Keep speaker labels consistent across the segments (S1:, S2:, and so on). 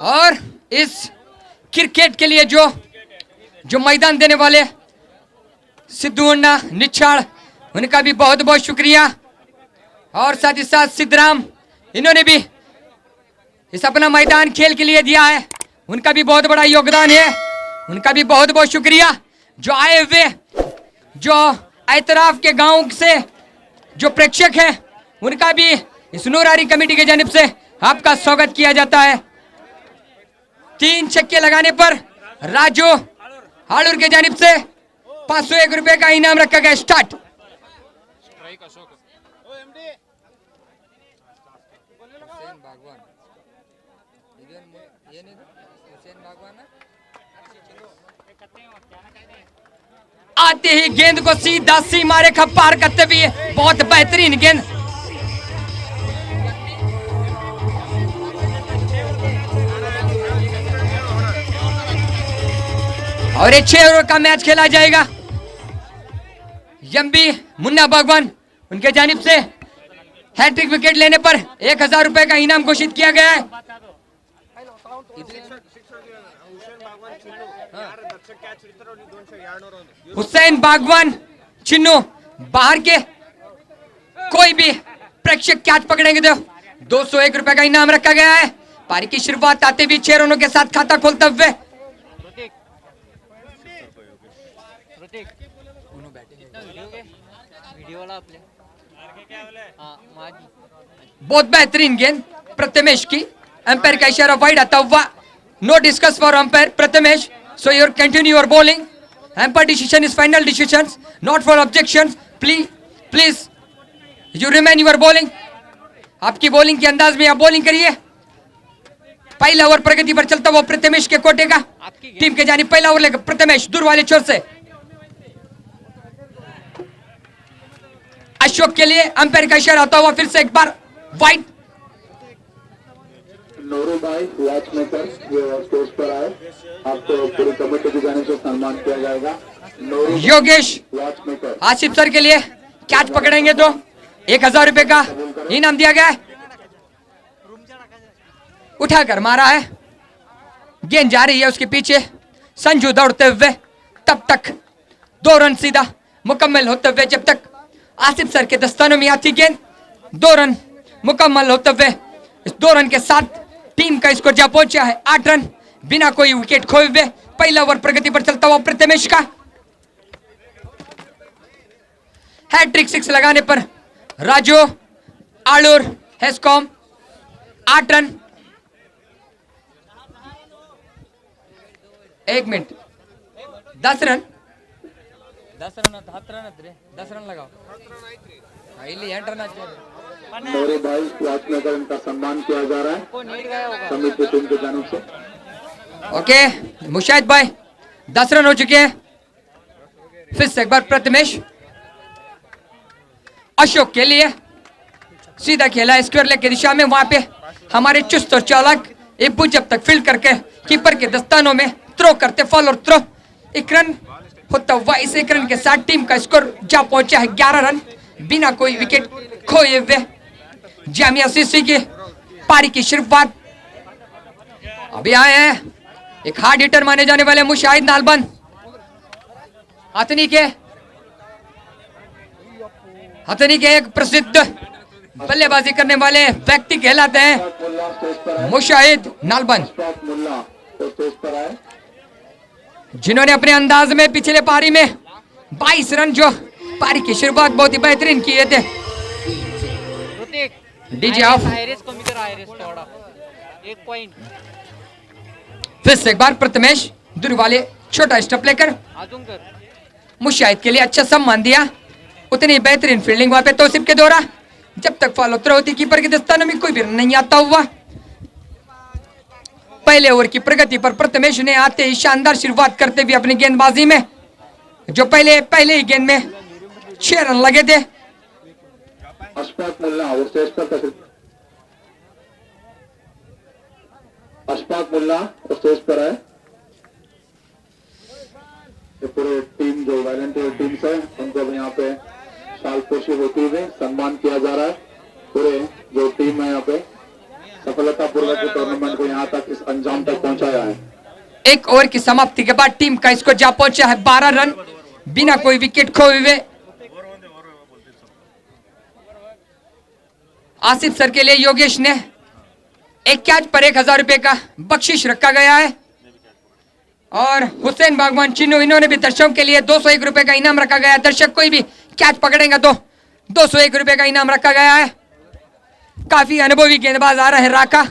S1: और इस क्रिकेट के लिए जो मैदान देने वाले सिद्धू अन्ना निच्छाड़, उनका भी बहुत बहुत शुक्रिया। और साथ ही साथ सिद्धराम, इन्होंने भी इस अपना मैदान खेल के लिए दिया है, उनका भी बहुत बड़ा योगदान है, उनका भी बहुत बहुत शुक्रिया। जो आए हुए जो एतराफ के गांव से जो प्रेक्षक हैं, उनका भी इस नूरानी कमेटी के जानिब से आपका स्वागत किया जाता है। 3 छक्के लगाने पर राजू हाड़ूर के जानिब से 501 रुपए का इनाम रखा गया। स्टार्ट। आते ही गेंद को सीधा सीमा रेखा पार करते हुए बहुत बेहतरीन गेंद। और ये 6 ओवर का मैच खेला जाएगा। एमबी मुन्ना भगवान, उनके जानिब से हैट्रिक विकेट लेने पर 1000 रुपए का इनाम घोषित किया गया है। हुसैन बागवान चिन्नू, बाहर के कोई भी प्रेक्षक कैच पकड़ेंगे तो 201 रुपए का इनाम रखा गया है। पारी की शुरुआत आते हुए 6 रनों के साथ खाता खोलते हुए बहुत बेहतरीन गेंद प्रथमेश की, अंपायर का इशारा वाइड आता हुआ। Know discuss for umpire Prathamesh, so your continue your bowling. Umpire decision is final decision, not for objection. Please you remain your bowling. आपकी बॉलिंग के अंदाज में आप बॉलिंग करिए। पहला ओवर प्रगति पर चलता हुआ प्रथमेश के कोटे का, टीम के जानिब पहला ओवर लेकर प्रथमेश दूर वाले छोर से। अशोक के लिए अंपायर का इशारा होता हुआ फिर से एक बार वाइड।
S2: नूरू भाई वॉच मेकर ये स्टेज पर आए, आपको पूरी कमेटी की जाने से सम्मान किया जाएगा।
S1: Yogesh
S2: watch maker
S1: Asif sir के लिए कैच पकड़ेंगे तो 1000 रुपए का इनाम दिया गया है। उठाकर मारा है, गेंद जा रही है उसके पीछे। संजू दौड़ते हुए, तब तक 2 रन सीधा मुकम्मल होते हुए, जब तक आसिफ सर के दस्तानों में आती गेंद 2 रन मुकम्मल होते हुए। इस 2 रन के साथ टीम का स्कोर जा पहुंचा है 8 रन बिना कोई विकेट खोए हुए। पहला ओवर प्रगति पर चलता हुआ प्रथमेश का हैट्रिक 6 लगाने पर Raju Alur Hescom 8 run. 1 minute 10 run 10 run लगाओ।
S2: नूरू भाई वॉच मेकर, इनका सम्मान किया जा रहा है समिति टीम की जानिब से।
S1: ओके मुशाहिद भाई 10 रन हो चुके हैं। फिर से एक बार प्रथमेश, अशोक के लिए सीधा खेला स्क्वायर लेग की दिशा में। वहां पे हमारे चुस्त और चालाक इब्बू जब तक फील्ड करके कीपर के दस्तानों में थ्रो करते, फॉल और थ्रो। 1 रन होता हुआ इस 1 रन के साथ टीम का स्कोर जा पहुंचा है 11 रन बिना कोई विकेट खोए हुए। जामिया सीसी की पारी की शुरुआत अभी आए हैं एक हार्ड हिटर माने जाने वाले मुशाहिद नालबन। हथनी के एक प्रसिद्ध बल्लेबाजी करने वाले व्यक्ति कहलाते हैं मुशाहिद नालबन, जिन्होंने अपने अंदाज में पिछले पारी में 22 रन जो पारी की शुरुआत बहुत ही बेहतरीन किए थे। DJ of. फिर से एक बार प्रथमेश दूर वाले छोटा स्टेप लेकर मुशाहिद के लिए अच्छा सम्मान दिया। उतनी बेहतरीन फील्डिंग वहां पे तौसीफ के द्वारा, जब तक फॉलो थ्रो होती कीपर के दस्तानों में कोई भी रन नहीं आता हुआ। पहले ओवर की प्रगति पर प्रथमेश ने आते ही शानदार शुरुआत करते हुए अपनी गेंदबाजी में, जो पहले ही गेंद में 6 रन लगे थे।
S2: अशफाक मुल्ला स्टेज पर है। ये पूरे टीम जो वॉलंटियर टीम्स है उनको भी यहाँ पे शाल पोशी होती हुई सम्मान किया जा रहा है। पूरे जो टीम है यहाँ पे सफलतापूर्वक टूर्नामेंट को यहाँ तक इस अंजाम तक पहुंचाया है।
S1: एक ओवर की समाप्ति के बाद टीम का स्कोर जा पहुंचा है 12 रन बिना कोई विकेट खोए हुए। आसिफ सर के लिए योगेश ने एक कैच पर 1000 रुपए का बख्शिश रखा गया है और हुसैन बागवान चिन्नू इन्होंने भी दर्शकों के लिए 201 रुपए का इनाम रखा गया है। दर्शक कोई भी कैच पकड़ेगा तो 201 रुपए का इनाम रखा गया है। काफी अनुभवी गेंदबाज आ रहे हैं राका।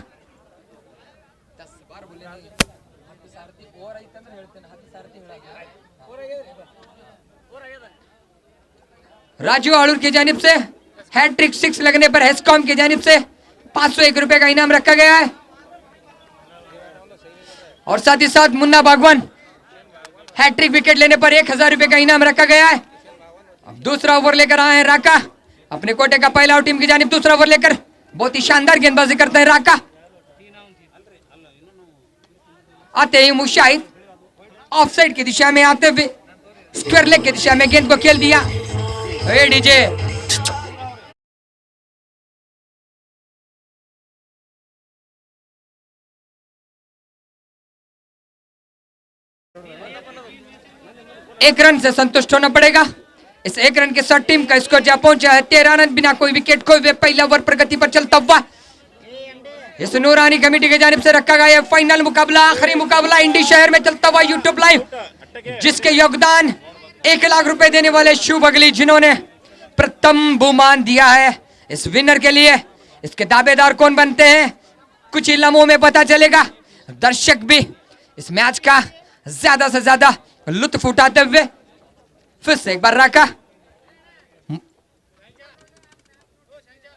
S1: राजू आलूर की जानिब से हैट्रिक 6 लगने पर हेस्कॉम की जानिब से 501 रुपए का इनाम रखा गया है और साथ ही साथ मुन्ना बागवान हैट्रिक विकेट लेने पर 1000 रुपए का इनाम रखा गया है। अब दूसरा ओवर लेकर आए हैं राका अपने कोटे का पहला आउट टीम की जानिब। दूसरा ओवर लेकर बहुत ही शानदार गेंदबाजी करते हैं राका। आते ही मुशाहिद ऑफसाइड की दिशा में आते हुए स्क्वायर लेग की दिशा में गेंद को खेल दिया। डीजे एक रन से संतुष्ट होना पड़ेगा। इस एक रन के साथ टीम का स्कोर जा पहुंचा है 13 रन बिना कोई विकेट खोए हुए। पहला ओवर प्रगति पर चलता हुआ इस नूरानी कमेटी की जानिब से रखा गया है फाइनल मुकाबला, आखिरी मुकाबला इंडी शहर में चलता हुआ यूट्यूब लाइव, जिसके योगदान 1 लाख रुपए देने वाले शुभ अगली जिन्होंने प्रथम बहुमान दिया है इस विनर के लिए। इसके दावेदार कौन बनते हैं कुछ ही लम्हों में पता चलेगा। दर्शक भी इस मैच का ज्यादा से ज्यादा लुत्फ उठाते हुए फिर से एक बार राका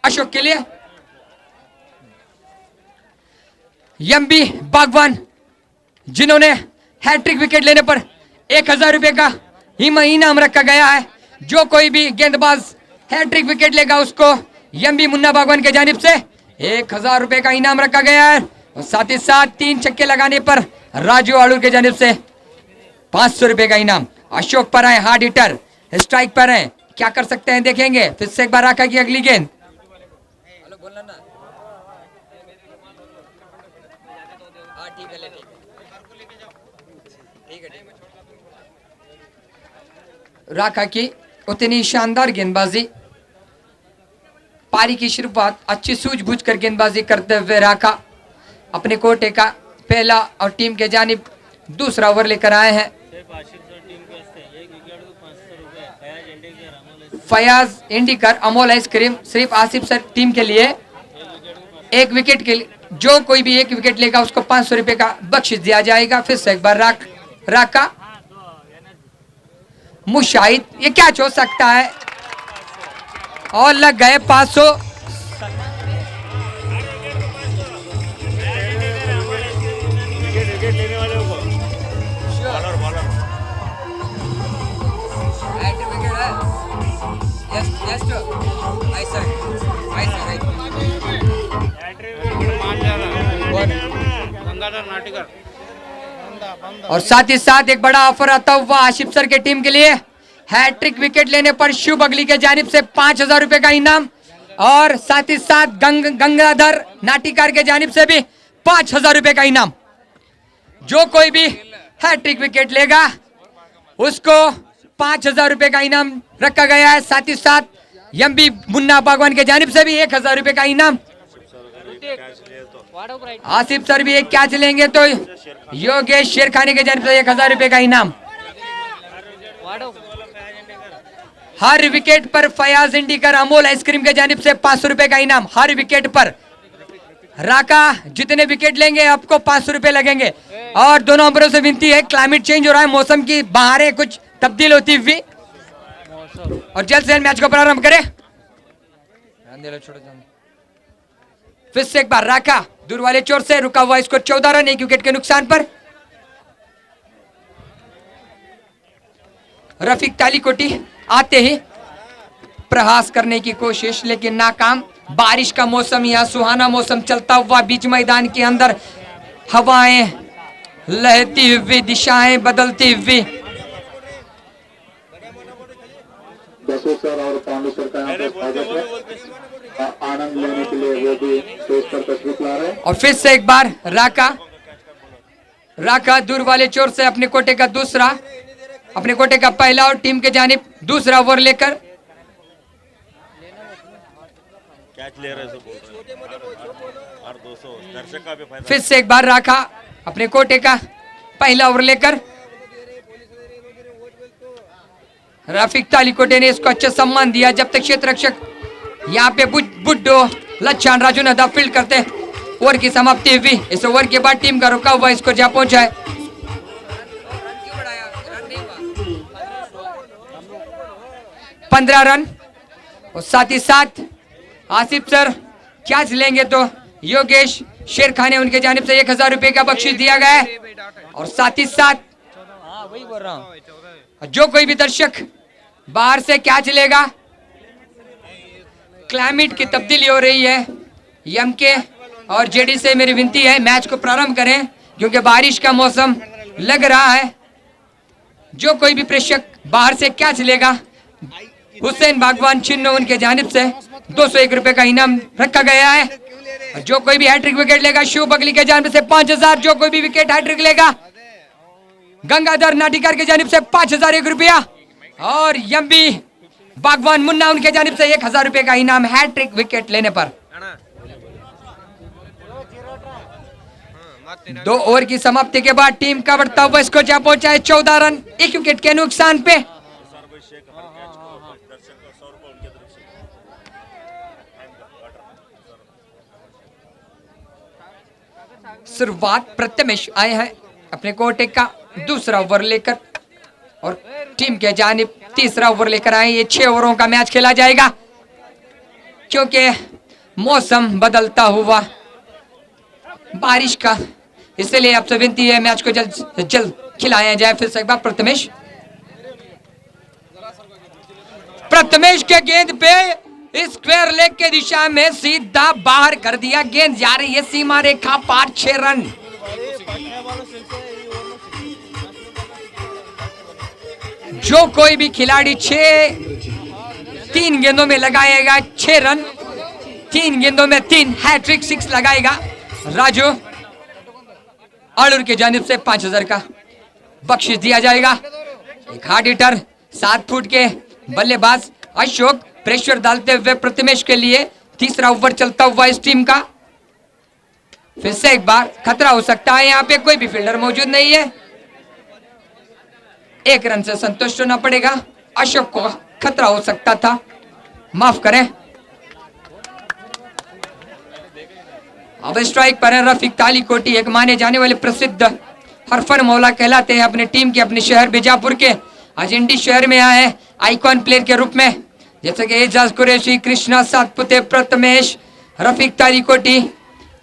S1: अशोक के लिए एमबी बागवान जिन्होंने हैट्रिक विकेट लेने पर 1000 रुपए का इनाम रखा गया है। जो कोई भी गेंदबाज हैट्रिक विकेट लेगा उसको एमबी मुन्ना बागवान के जानिब से 1000 रुपए का इनाम रखा गया है और साथ ही साथ 3 छक्के लगाने पर राजू आलूर के जानिब से 500 रुपए का इनाम। अशोक पर है हार्ड हिटर, स्ट्राइक पर है, क्या कर सकते हैं देखेंगे। फिर से एक बार राका की अगली गेंद राका की उतनी शानदार गेंदबाजी। पारी की शुरुआत अच्छी सूझबूझ कर गेंदबाजी करते हुए राका अपने कोटे का पहला और टीम के जानिब दूसरा ओवर लेकर आए हैं। फयाज इंडिकर अमोल आइसक्रीम सिर्फ आसिफ सर टीम के लिए एक विकेट के लिए जो कोई भी एक विकेट लेगा उसको 500 रुपए का बख्शिश दिया जाएगा। फिर से एक बार राका मुशाहिद, ये क्या हो सकता है और लग गए 500। और साथ ही साथ एक बड़ा ऑफर आता हुआ आशिफ सर के टीम के लिए हैट्रिक विकेट लेने पर शुभ अगली के जानिब से 5000 रुपए का इनाम और साथ ही साथ गंगाधर नाटिकार के जानिब से भी 5000 रुपए का इनाम। जो कोई भी हैट्रिक विकेट लेगा उसको 5000 रुपए का इनाम रखा गया है। साथ ही साथ एमबी मुन्ना बागवान के जानिब से भी 1000 रुपए का इनाम। आसिफ सर भी एक कैच लेंगे तो योगेश शेरखानी के जानिब से 1000 रुपए का इनाम। हर विकेट पर फयाज इंडिकर अमोल आइसक्रीम के जानिब से 500 रुपए का इनाम। हर विकेट पर राका जितने विकेट लेंगे आपको 500 रुपए लगेंगे। और दोनों अंबरों से विनती है, क्लाइमेट चेंज हो रहा है, मौसम की बहारें कुछ तब्दील होती हुई और जल्द से जल्द मैच को प्रारंभ करें। फिर से एक बार राका दूर वाले चोर से रुका हुआ स्कोर 14 रन 1 विकेट के नुकसान पर। रफीक तालीकोटी आते ही प्रहास करने की कोशिश लेकिन नाकाम। बारिश का मौसम या सुहाना मौसम चलता हुआ बीच मैदान के अंदर हवाएं लहती हुई, दिशाएं बदलती हुई।
S2: सर और पांडु सर का यहाँ पर स्वागत है आनंद लेने के लिए वो भी स्टेज पर तशरीफ ला रहे हैं।
S1: और फिर से एक बार राका दूर वाले चोर से अपने कोटे का पहला और टीम के जानिब दूसरा ओवर लेकर
S3: कैच ले रहे और 200 दर्शक का भी फायदा।
S1: फिर से एक बार राका अपने कोटे का पहला ओवर लेकर रफीक तालीकोटे ने इसको अच्छा सम्मान दिया। जब तक क्षेत्र रक्षक यहाँ पे बुड्डो लच्छान राजू नदा फील्ड करते ओवर की समाप्ति हुई। इस ओवर के बाद टीम का रुका हुआ स्कोर जहाँ पहुंचा है 15 रन। और साथ ही साथ आसिफ सर कैच लेंगे तो योगेश शेर खाने उनके जानिब से 1000 रुपए का बख्शीश दिया गया है। और साथ ही साथ वही बोल रहा हूं, जो कोई भी दर्शक बाहर से कैच लेगा, क्लाइमेट की तब्दीली हो रही है, एमके और जेडी से मेरी विनती है मैच को प्रारंभ करें क्योंकि बारिश का मौसम लग रहा है। जो कोई भी प्रेक्षक बाहर से कैच लेगा, हुसैन बागवान चिन्ह उनके जानिब से 201 रुपए का इनाम रखा गया है। जो कोई भी हैट्रिक विकेट लेगा, शिव बगली के जानिब से 5000। जो कोई भी विकेट हैट्रिक लेगा, गंगाधर नाटिकर के जानिब से 5001 रुपया। और यम्बी बागवान मुन्ना उनके जानिब से 1000 रुपए का इनाम हैट्रिक विकेट लेने पर। 2 ओवर की समाप्ति के बाद टीम का बढ़ता हुआ स्कोर जहां पहुंचा है 14 रन 1 विकेट के नुकसान पे। शुरुआत प्रथमेश आए हैं अपने कोटे का दूसरा ओवर लेकर और टीम के जानिब तीसरा ओवर लेकर आए। ये 6 ओवरों का मैच खेला जाएगा क्योंकि मौसम बदलता हुआ बारिश का, इसलिए आपसे विनती है मैच को जल्द से जल्द खिलाया जाए। फिर से एक बार प्रथमेश के गेंद पे स्क्वायर लेग के दिशा में सीधा बाहर कर दिया। गेंद जा रही है सीमा रेखा पार। 6 रन। जो कोई भी खिलाड़ी 3 गेंदों में लगाएगा 6 रन, 3 गेंदों में 3 हैट्रिक 6 लगाएगा, राजू आड़ूर के जानिब से 5000 का बख्शीश दिया जाएगा। एक हार्ड हिटर 7 फुट के बल्लेबाज अशोक प्रेशर डालते हुए प्रथमेश के लिए तीसरा ओवर चलता हुआ इस टीम का। फिर से एक बार खतरा हो सकता है, यहाँ पे कोई भी फील्डर मौजूद नहीं है। 1 रन से संतुष्ट होना पड़ेगा। अशोक को खतरा हो सकता था, माफ करें। अब स्ट्राइक पर है रफीक तालीकोटी, एक माने जाने वाले प्रसिद्ध हरफन मौला कहलाते हैं अपने टीम के, अपने शहर बीजापुर के। आज इंडी शहर में आए हैं आइकॉन प्लेयर के रूप में, जैसे कि एजाज कुरैशी, कृष्णा सातपुते, प्रथमेश, रफीक तालीकोटी,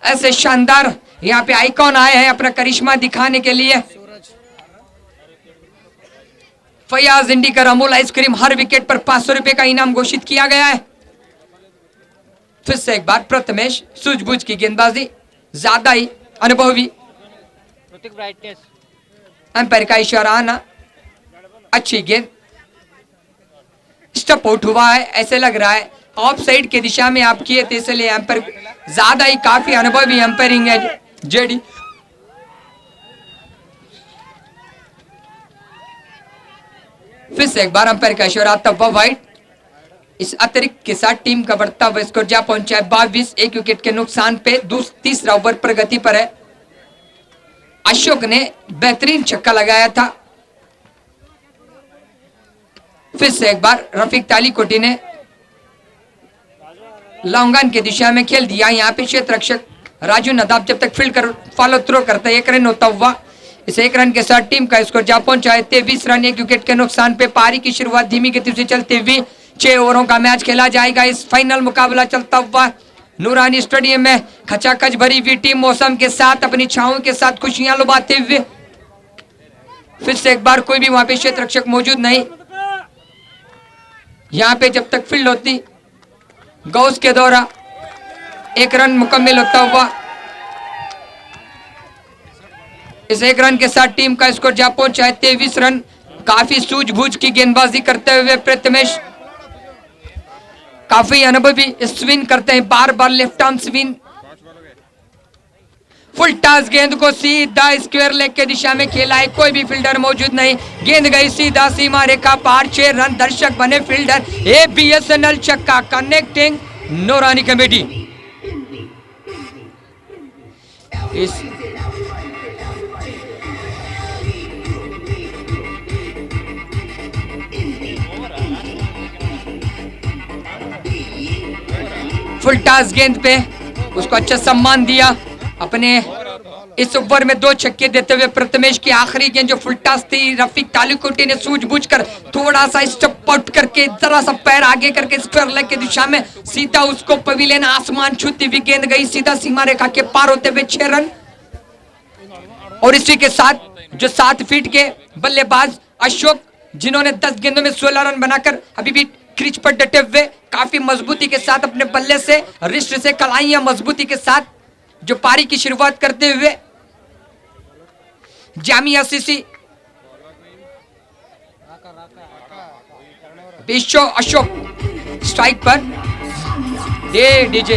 S1: ऐसे शानदार यहाँ पे आइकॉन आए हैं अपना करिश्मा दिखाने के लिए। फयाज इंडिकर अमूल आइसक्रीम, हर विकेट पर 500 रुपए का इनाम घोषित किया गया है। फिर से एक बार प्रथमेश, सूझबूझ की गेंदबाजी, ज्यादा ही अनुभवी, अंपायर का इशारा आना, अच्छी गेंद, स्टप आउट हुआ है, ऐसे लग रहा है ऑफ साइड के दिशा में आप किए थे, इसलिए अंपायर ज्यादा ही काफी अनुभवी अंपायरिंग है जेडी। फिर से एक बार अंपायर का इशारा, तब वाइड। इस अतिरिक्त के साथ टीम का बढ़ता हुआ स्कोर जा पहुंचा है 22, 1 विकेट के नुकसान पे। तीसरा ओवर प्रगति पर है। अशोक ने बेहतरीन छक्का लगाया था। फिर से एक बार रफीक तालीकोटी ने लॉन्गन की दिशा में खेल दिया। यहाँ पे क्षेत्र रक्षक राजू नदाब जब तक फील्ड कर फॉलो थ्रो करता है 1 रन होता हुआ। इस 1 रन के साथ टीम का स्कोर जा पहुंचा है 23 रन 1 विकेट के नुकसान पे। पारी की शुरुआत धीमी गति से चलते हुए 6 ओवरों का मैच खेला जाएगा। इस फाइनल मुकाबला चलता हुआ नूरानी स्टेडियम में खचाखच भरी हुई टीम मौसम के साथ अपनी छाओं के साथ खुशियां लुभाते हुए। फिर से एक बार कोई भी वहां पे क्षेत्र रक्षक मौजूद नहीं। यहाँ पे जब तक फील्ड होती गौस के द्वारा 1 रन मुकम्मल होता हुआ। इस 1 रन के साथ टीम का स्कोर जा पहुंचा है 23 रन। काफी सूझबूझ की गेंदबाजी करते हुए प्रथमेश काफी अनुभवी स्विंग करते हैं, बार बार left arm swing. Full toss गेंद को सीधा स्क्वायर लेग के दिशा में खेला है, कोई भी फील्डर मौजूद नहीं, गेंद गई सीधा सीमा रेखा पार, 6 रन, दर्शक बने फील्डर। ABSNL छक्का, कनेक्टिंग नौरानी कमेटी। इस फुल टॉस गेंद पे उसको अच्छा सम्मान दिया। अपने इस ओवर में 2 छक्के देते हुए प्रथमेश की आखिरी गेंद जो फुल टॉस थी, रफीक तालिकोटी ने सूझबूझकर थोड़ा सा स्टेप आउट करके जरा सा पैर आगे करके स्क्वायर लेग की दिशा में सीधा उसको पवेलियन आसमान छूती हुई गेंद गई सीधा सीमा रेखा के पार होते हुए 6 रन। और इसी के साथ जो 7 फीट के बल्लेबाज अशोक, जिन्होंने 10 गेंदों में 16 रन बनाकर अभी भी क्रीज पर डटे हुए काफी मजबूती के साथ अपने बल्ले से, रिस्ट से कलाइयां मजबूती के साथ जो पारी की शुरुआत करते हुए जामिया सीसी बिशो अशोक स्ट्राइक पर दे डीजे।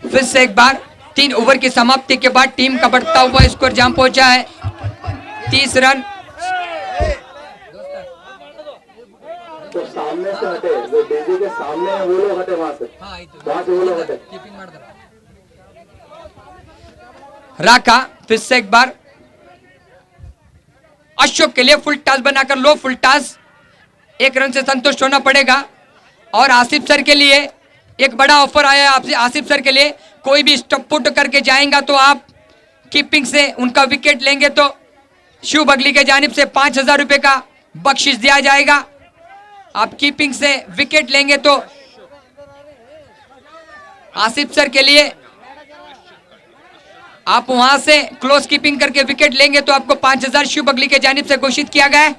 S1: फिर से एक बार 3 ओवर की समाप्ति के बाद टीम का बढ़ता हुआ स्कोर जहां पहुंचा है 30 रन।
S2: तो सामने से हटे, जो डीजे के सामने है वो लोग हटे, वहां से वो लोग हटे।
S1: राका फिर से एक बार अशोक के लिए फुल टॉस बनाकर लो फुल टॉस, 1 रन से संतुष्ट होना पड़ेगा। और आसिफ सर के लिए एक बड़ा ऑफर आया है आसिफ सर के लिए, कोई भी स्टंप पुट करके जाएगा तो आप कीपिंग से उनका विकेट लेंगे तो शिव बगली के जानिब से 5,000 रुपए का बख्शिश दिया जाएगा। आप कीपिंग से विकेट लेंगे तो आसिफ सर के लिए, आप वहां से क्लोज कीपिंग करके विकेट लेंगे तो आपको 5,000 शिव बगली के जानिब से घोषित किया गया है।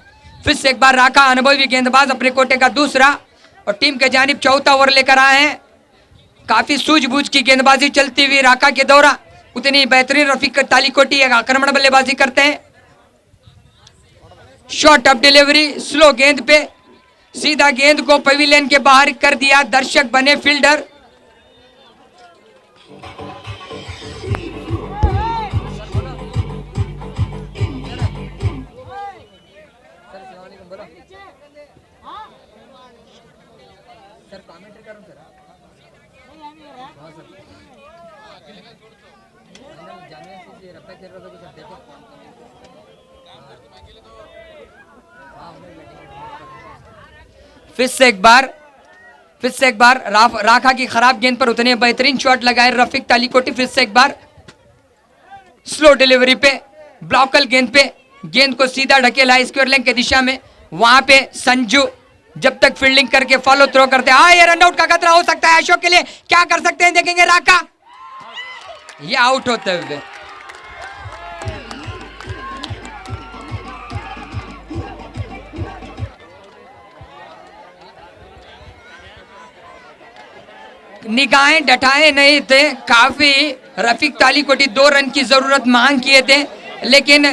S1: फिर से एक बार राका अनुभवी गेंदबाज अपने कोटे का दूसरा और टीम के जानिब 4था ओवर लेकर आए हैं। काफी सूझबूझ की गेंदबाजी चलती हुई राका के दौरा, उतनी बेहतरीन रफीक तालिकोटी एक आक्रमण बल्लेबाजी करते हैं। शॉर्ट ऑफ डिलीवरी, स्लो गेंद पे सीधा गेंद को पवेलियन के बाहर कर दिया, दर्शक बने फील्डर। फिर से एक बार राखा की खराब गेंद पर उतने बेहतरीन शॉट लगाए रफीक तालिकोटी। फिर से एक बार स्लो डिलीवरी पे ब्लॉकल गेंद पे गेंद को सीधा ढकेला स्क्वायर लेग की दिशा में, वहां पे संजू जब तक फील्डिंग करके फॉलो थ्रो करते हैं। ये रनआउट का खतरा हो सकता है अशोक के लिए, क्या कर सकते हैं देखेंगे। राका ये आउट होते हुए निगाहें डटाए नहीं थे, काफी रफीक तालिकोटी 2 रन की जरूरत मांग किए थे, लेकिन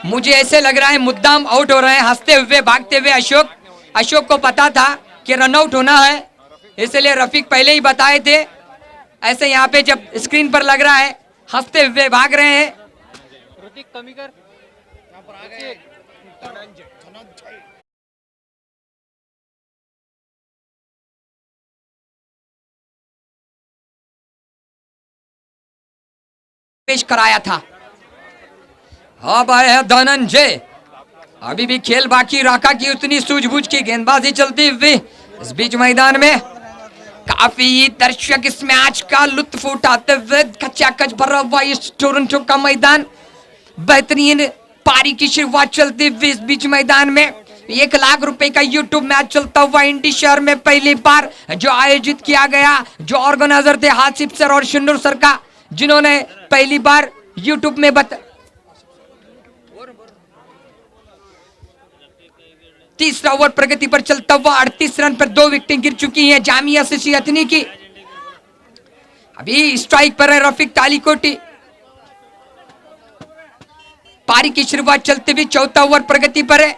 S1: मुझे ऐसे लग रहा है मुद्दाम आउट हो रहे हैं हंसते हुए भागते हुए अशोक को पता था कि रन आउट होना है, इसलिए रफीक पहले ही बताए थे। ऐसे यहाँ पे जब स्क्रीन पर लग रहा है हंसते हुए भाग रहे हैं। पेश कराया था। अब आया धनंजय, अभी भी खेल बाकी। राका की उतनी सूझबूझ की गेंदबाजी चलती हुई इस बीच मैदान में काफी दर्शक इस मैच का लुत्फ उठाते हुए खचाखच भरा हुआ इस टोरंटो का मैदान। बेहतरीन पारी की शुरुआत चलती हुई इस बीच मैदान में 1 लाख रुपए का यूट्यूब मैच चलता हुआ इंडी शहर में पहली बार जो आयोजित किया गया, जो ऑर्गेनाइजर थे हासिफ सर और शिन्नूर सर का, जिन्होंने पहली बार यूट्यूब में तीसरा ओवर प्रगति पर चलता हुआ 38 रन पर 2 विकेटें गिर चुकी हैं जामिया सीसी अथनी की। अभी स्ट्राइक पर है रफीक तालिकोटी। पारी की शुरुआत चलते हुए चौथा ओवर प्रगति पर है।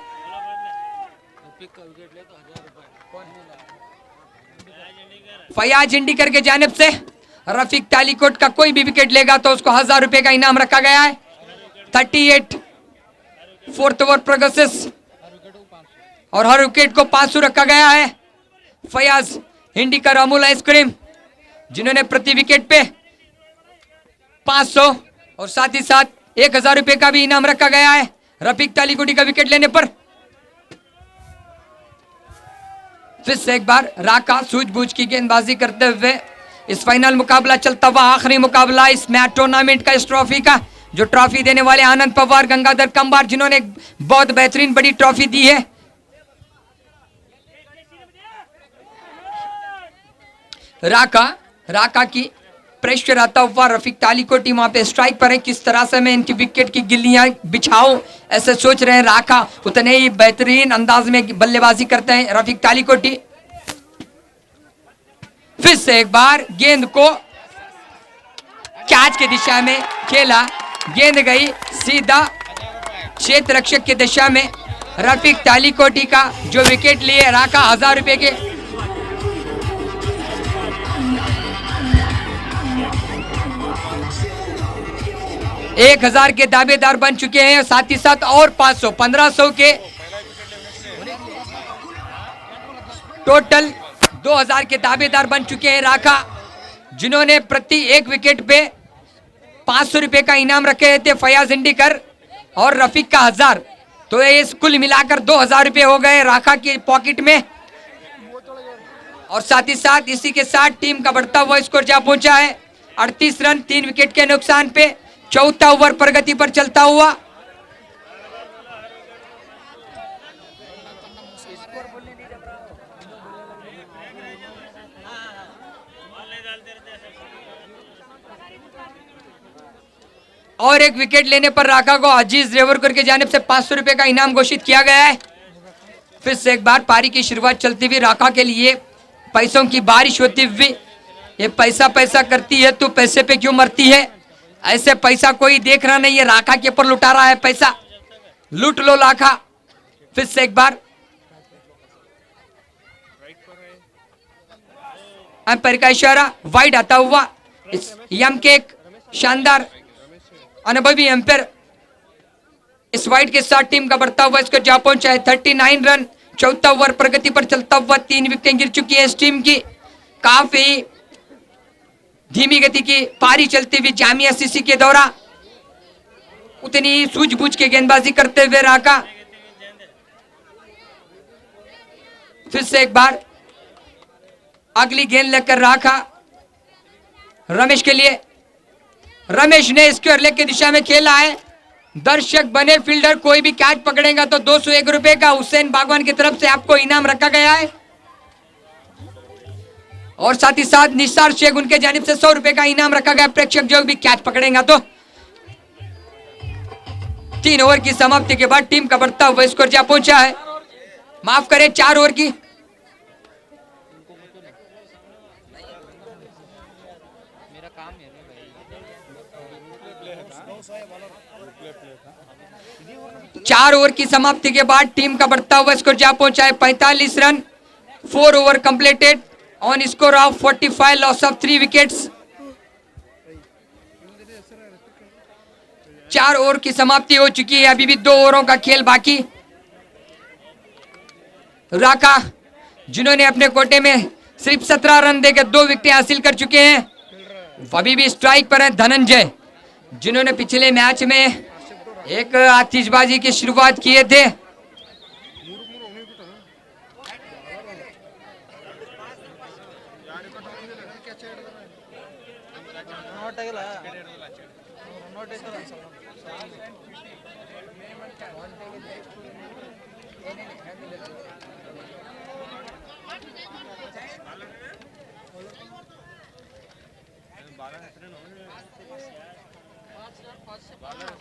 S1: फयाज इंडिकर के जानिब से रफीक तालीकोट का कोई भी विकेट लेगा तो उसको 1000 रुपए का इनाम रखा गया है। 38 फोर्थ ओवर प्रोग्रेसेस और हर विकेट को 500 रखा गया है। फयाज इंडिकर अमूल आइसक्रीम जिन्होंने प्रति विकेट पे 500 और साथ ही साथ 1000 रुपए का भी इनाम रखा गया है रफीक तालीकोटी का विकेट लेने पर। फिर से एक बार राका सूझबूझ की गेंदबाजी करते हुए इस फाइनल मुकाबला चलता हुआ आखिरी मुकाबला इस मैच टूर्नामेंट का, इस ट्रॉफी का, जो ट्रॉफी देने वाले आनंद पवार गंगाधर कंबार जिन्होंने एक बहुत बेहतरीन बड़ी ट्रॉफी दी है। राका की प्रेशर आता हुआ रफीक तालीकोटी वहां पे स्ट्राइक पर है। किस तरह से मैं इनकी विकेट की गिल्लियां बिछाऊं ऐसे सोच रहे हैं राका, उतने ही बेहतरीन अंदाज में बल्लेबाजी करते हैं रफीक तालीकोटी। फिर से एक बार गेंद को कैच की दिशा में खेला, गेंद गई सीधा क्षेत्र रक्षक की दिशा में। रफीक तालीकोटी का जो विकेट लिए राका 1000 रुपए के 1000 के दावेदार बन चुके हैं, साथ ही साथ और 500 1500 के टोटल 2000 के दावेदार बन चुके हैं राका, जिन्होंने प्रति एक विकेट पे 500 रुपए का इनाम रखे थे फयाज इंडिकर और रफीक का 1000, तो ये कुल मिलाकर 2000 रुपए हो गए राका की पॉकेट में। और साथ ही साथ इसी के साथ टीम का बढ़ता हुआ स्कोर जा पहुंचा है 38 रन 3 विकेट के नुकसान पे। चौथा ओवर प्रगति पर चलता हुआ और एक विकेट लेने पर राका को अजीज रेवरकर के जानिब से 500 रुपए का इनाम घोषित किया गया है। फिर से एक बार पारी की शुरुआत चलती हुई राका के लिए पैसों की बारिश होती हुई, ये पैसा पैसा करती है तू पैसे पे क्यों मरती है, ऐसे पैसा कोई देख रहा नहीं है, राका के ऊपर लुटा रहा है पैसा, लूट लो राका। फिर से एक बार अंपायर का इशारा, वाइड आता हुआ इस यम के एक शानदार अनुभवी अंपायर इस वाइड के साथ टीम का बढ़ता हुआ इसको जा पहुंचा है 39 रन। चौथा ओवर प्रगति पर चलता हुआ 3 विकेटें गिर चुकी है इस टीम की। काफी धीमी गति की पारी चलती हुई जामिया सीसी के दौरा, उतनी सूझबूझ के गेंदबाजी करते हुए राका। फिर से एक बार अगली गेंद लेकर राका रमेश के लिए, रमेश ने स्क्वायर लेग की दिशा में खेला है। दर्शक बने फील्डर कोई भी कैच पकड़ेगा तो 201 रुपए का हुसैन बागवान की तरफ से आपको इनाम रखा गया है, और साथ ही साथ निसार शेख उनके जानिब से 100 रुपए का इनाम रखा गया प्रेक्षक जो भी कैच पकड़ेगा तो। 3 ओवर की समाप्ति के बाद टीम का बढ़ता हुआ स्कोर जा पहुंचा है, माफ करें 4 ओवर की। चार ओवर की समाप्ति के बाद टीम का बढ़ता हुआ स्कोर जा पहुंचा है 45 run. 4 over completed on score of 45, loss of 3 wickets. 4 over की समाप्ति हो चुकी है, अभी भी 2 ओवरों का खेल बाकी। राका जिन्होंने अपने कोटे में सिर्फ 17 रन देकर 2 विकेटें हासिल कर चुके हैं, अभी भी स्ट्राइक पर है धनंजय, जिन्होंने पिछले मैच में एक आतिशबाजी की शुरुआत किए थे।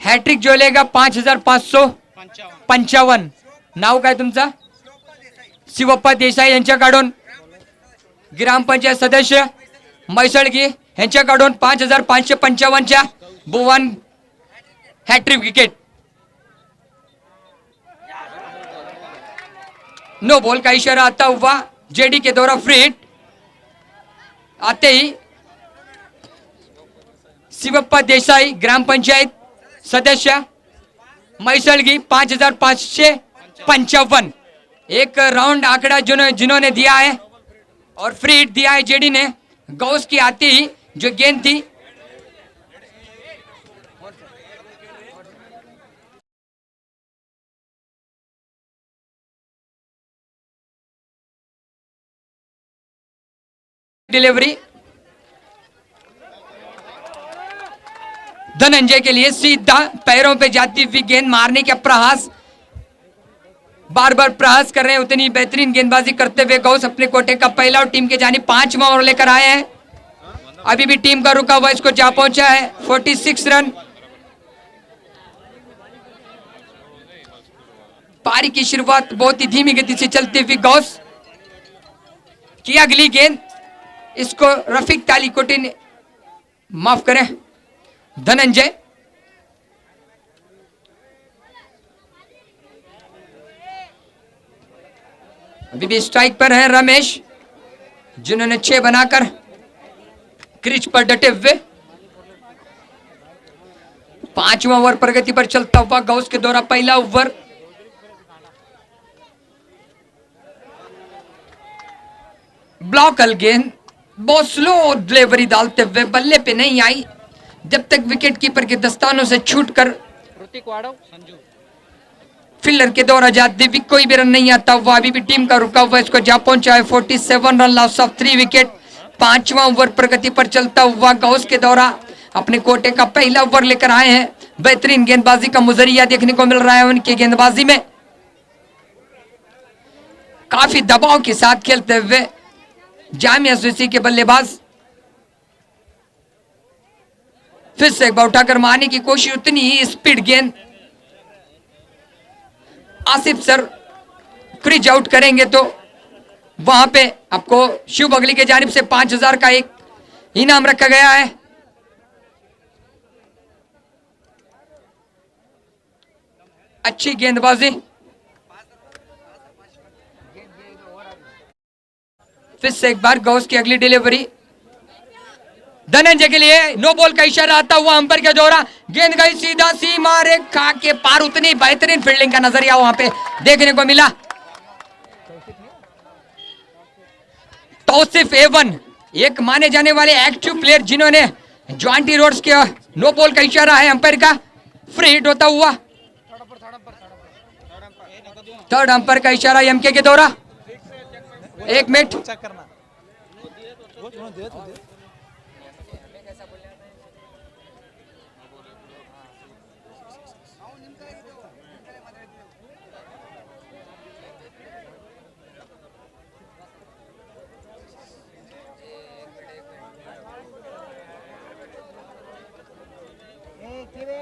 S1: हॅट्रिक जो लेगा 5555। नाव काय तुमचं? शिवप्पा देसाई यांच्याकडून ग्रामपंचायत सदस्य मैसळगी यांच्याकडून 5555च्या बुवान हॅट्रिक विकेट। नो बॉल का इशारा आता हुआ जेडी के द्वारा फ्री हिट आते ही शिवप्पा देसाई ग्राम पंचायत सदस्य मैसलगी 5555 एक राउंड आंकड़ा जिन्होंने दिया है और फ्री हिट दिया है जेडी ने। गौस की आती ही जो गेंद थी डिलीवरी धनंजय के लिए सीधा पैरों पे जाती हुई गेंद मारने का प्रयास, बार बार प्रयास कर रहे हैं। उतनी बेहतरीन गेंदबाजी करते हुए गौस अपने कोटे का पहला और टीम के जानिब 5वां ओवर लेकर आए हैं। अभी भी टीम का रुका हुआ इसको जा पहुंचा है 46 रन। पारी की शुरुआत बहुत ही धीमी गति से चलती हुई गौस की अगली गेंद इसको रफीक तालीकोटी ने माफ करें धनंजय अभी भी स्ट्राइक पर है रमेश जिन्होंने 6 बनाकर क्रीज पर डटे हुए। 5वां ओवर प्रगति पर चलता हुआ गौस के द्वारा पहला ओवर ब्लॉकल गेंद बहुत स्लो डिलीवरी डालते हुए बल्ले पे नहीं आई जब तक विकेट कीपर के दस्तानों से छूटकर फील्डर के द्वारा जाते भी कोई भी रन नहीं आता हुआ। अभी भी टीम का रुका हुआ इसको जा पहुंचा है 47 रन लॉस ऑफ 3 विकेट। 5वां ओवर प्रगति पर चलता हुआ गौस के द्वारा अपने कोटे का पहला ओवर लेकर आए हैं। बेहतरीन गेंदबाजी का मुजरिया देखने को मिल रहा है उनकी गेंदबाजी में, काफी दबाव के साथ खेलते हुए जामिया सुसी के बल्लेबाज फिर से एक बार उठाकर मारने की कोशिश, उतनी ही स्पीड गेंद आसिफ सर क्रीज आउट करेंगे तो वहां पे आपको शिव बगली के जानिब से 5000 का एक इनाम रखा गया है। अच्छी गेंदबाजी फिर से एक बार गौस की अगली डिलीवरी धनंजय के लिए नो बॉल का इशारा आता हुआ अंपायर के द्वारा गेंद गई सीधा सीमा रेखा के पार। उतनी बेहतरीन फील्डिंग का नजरिया वहां पे देखने को मिला। तौसीफ एवन एक माने जाने वाले एक्टिव प्लेयर जिन्होंने जॉन्टी रोड्स के नो बॉल का इशारा है अंपायर का, फ्री हिट होता हुआ। थर्ड अंपायर का इशारा एमके के द्वारा। 1 मिनट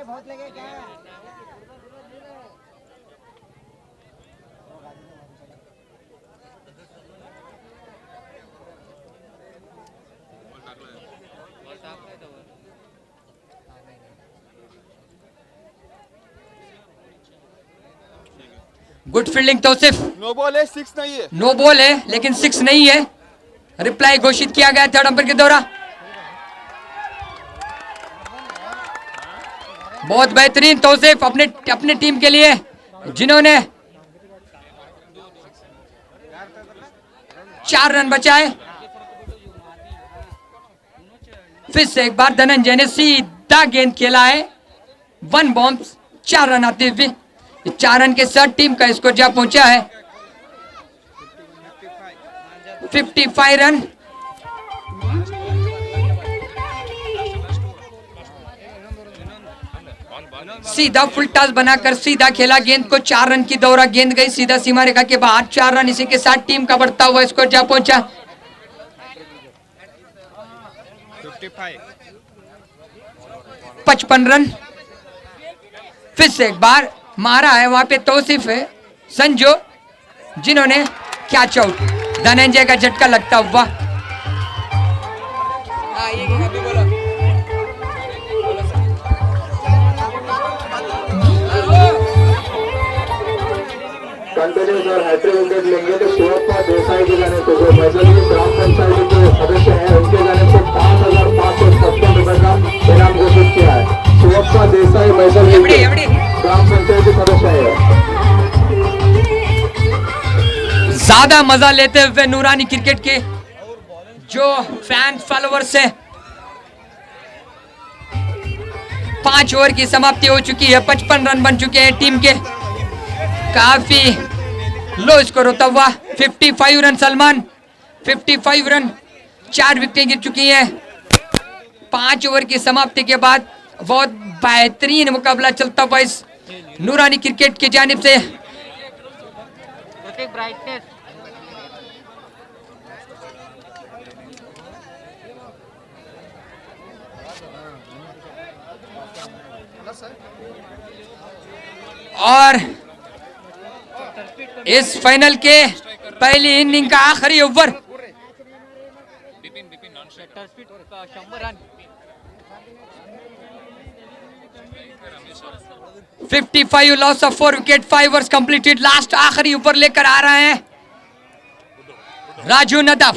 S1: बहुत लगे क्या good fielding Tauseef.
S4: No ball है, 6 नहीं है।
S1: नो बॉल है लेकिन 6 नहीं है। रिप्लाई घोषित किया गया थर्ड अंपायर के द्वारा। बहुत बेहतरीन तौसीफ अपने टीम के लिए जिन्होंने 4 रन बचाए। फिर से एक बार धनंजय ने सीधा गेंद खेला है 1 बॉम्ब 4 रन आते हुए। 4 रन के साथ टीम का स्कोर जा पहुंचा है 55 रन। सीधा फुल टॉस बनाकर सीधा खेला गेंद को 4 रन की दौरा गेंद गई सीधा सीमा रेखा के बाहर 4 रन। इसी के साथ टीम का बढ़ता हुआ स्कोर जा पहुंचा 55 रन। फिर से एक बार मारा है वहां पे तौसीफ है संजू जिन्होंने कैच आउट। धनंजय का झटका लगता हुआ।
S2: कंटिन्यूस और हैट्रिक विकेट लेंगे तो शिवप्पा देसाई की जाने से जो मैदानी ग्राम पंचायत के सदस्य हैं उनके जाने से 5,555 रुपए का इनाम घोषित किया है। शिवप्पा देसाई मैदानी ग्राम पंचायत के सदस्य है।
S1: ज्यादा मजा लेते हुए नूरानी क्रिकेट के जो फैन फॉलोअर्स हैं। 5 ओवर की समाप्ति हो चुकी है, 55 रन बन चुके हैं टीम के। काफी लो स्कोर होता हुआ 55 रन सलमान, 55 रन, 4 विकेटें गिर चुकी हैं 5 ओवर की समाप्ति के बाद। बहुत बेहतरीन मुकाबला चलता हुआ इस नूरानी क्रिकेट की जानिब से। और इस फाइनल के पहली इनिंग का आखिरी over 55 loss of 4 wicket, 5 overs completed. Last आखिरी ओवर लेकर आ रहे हैं राजू नदफ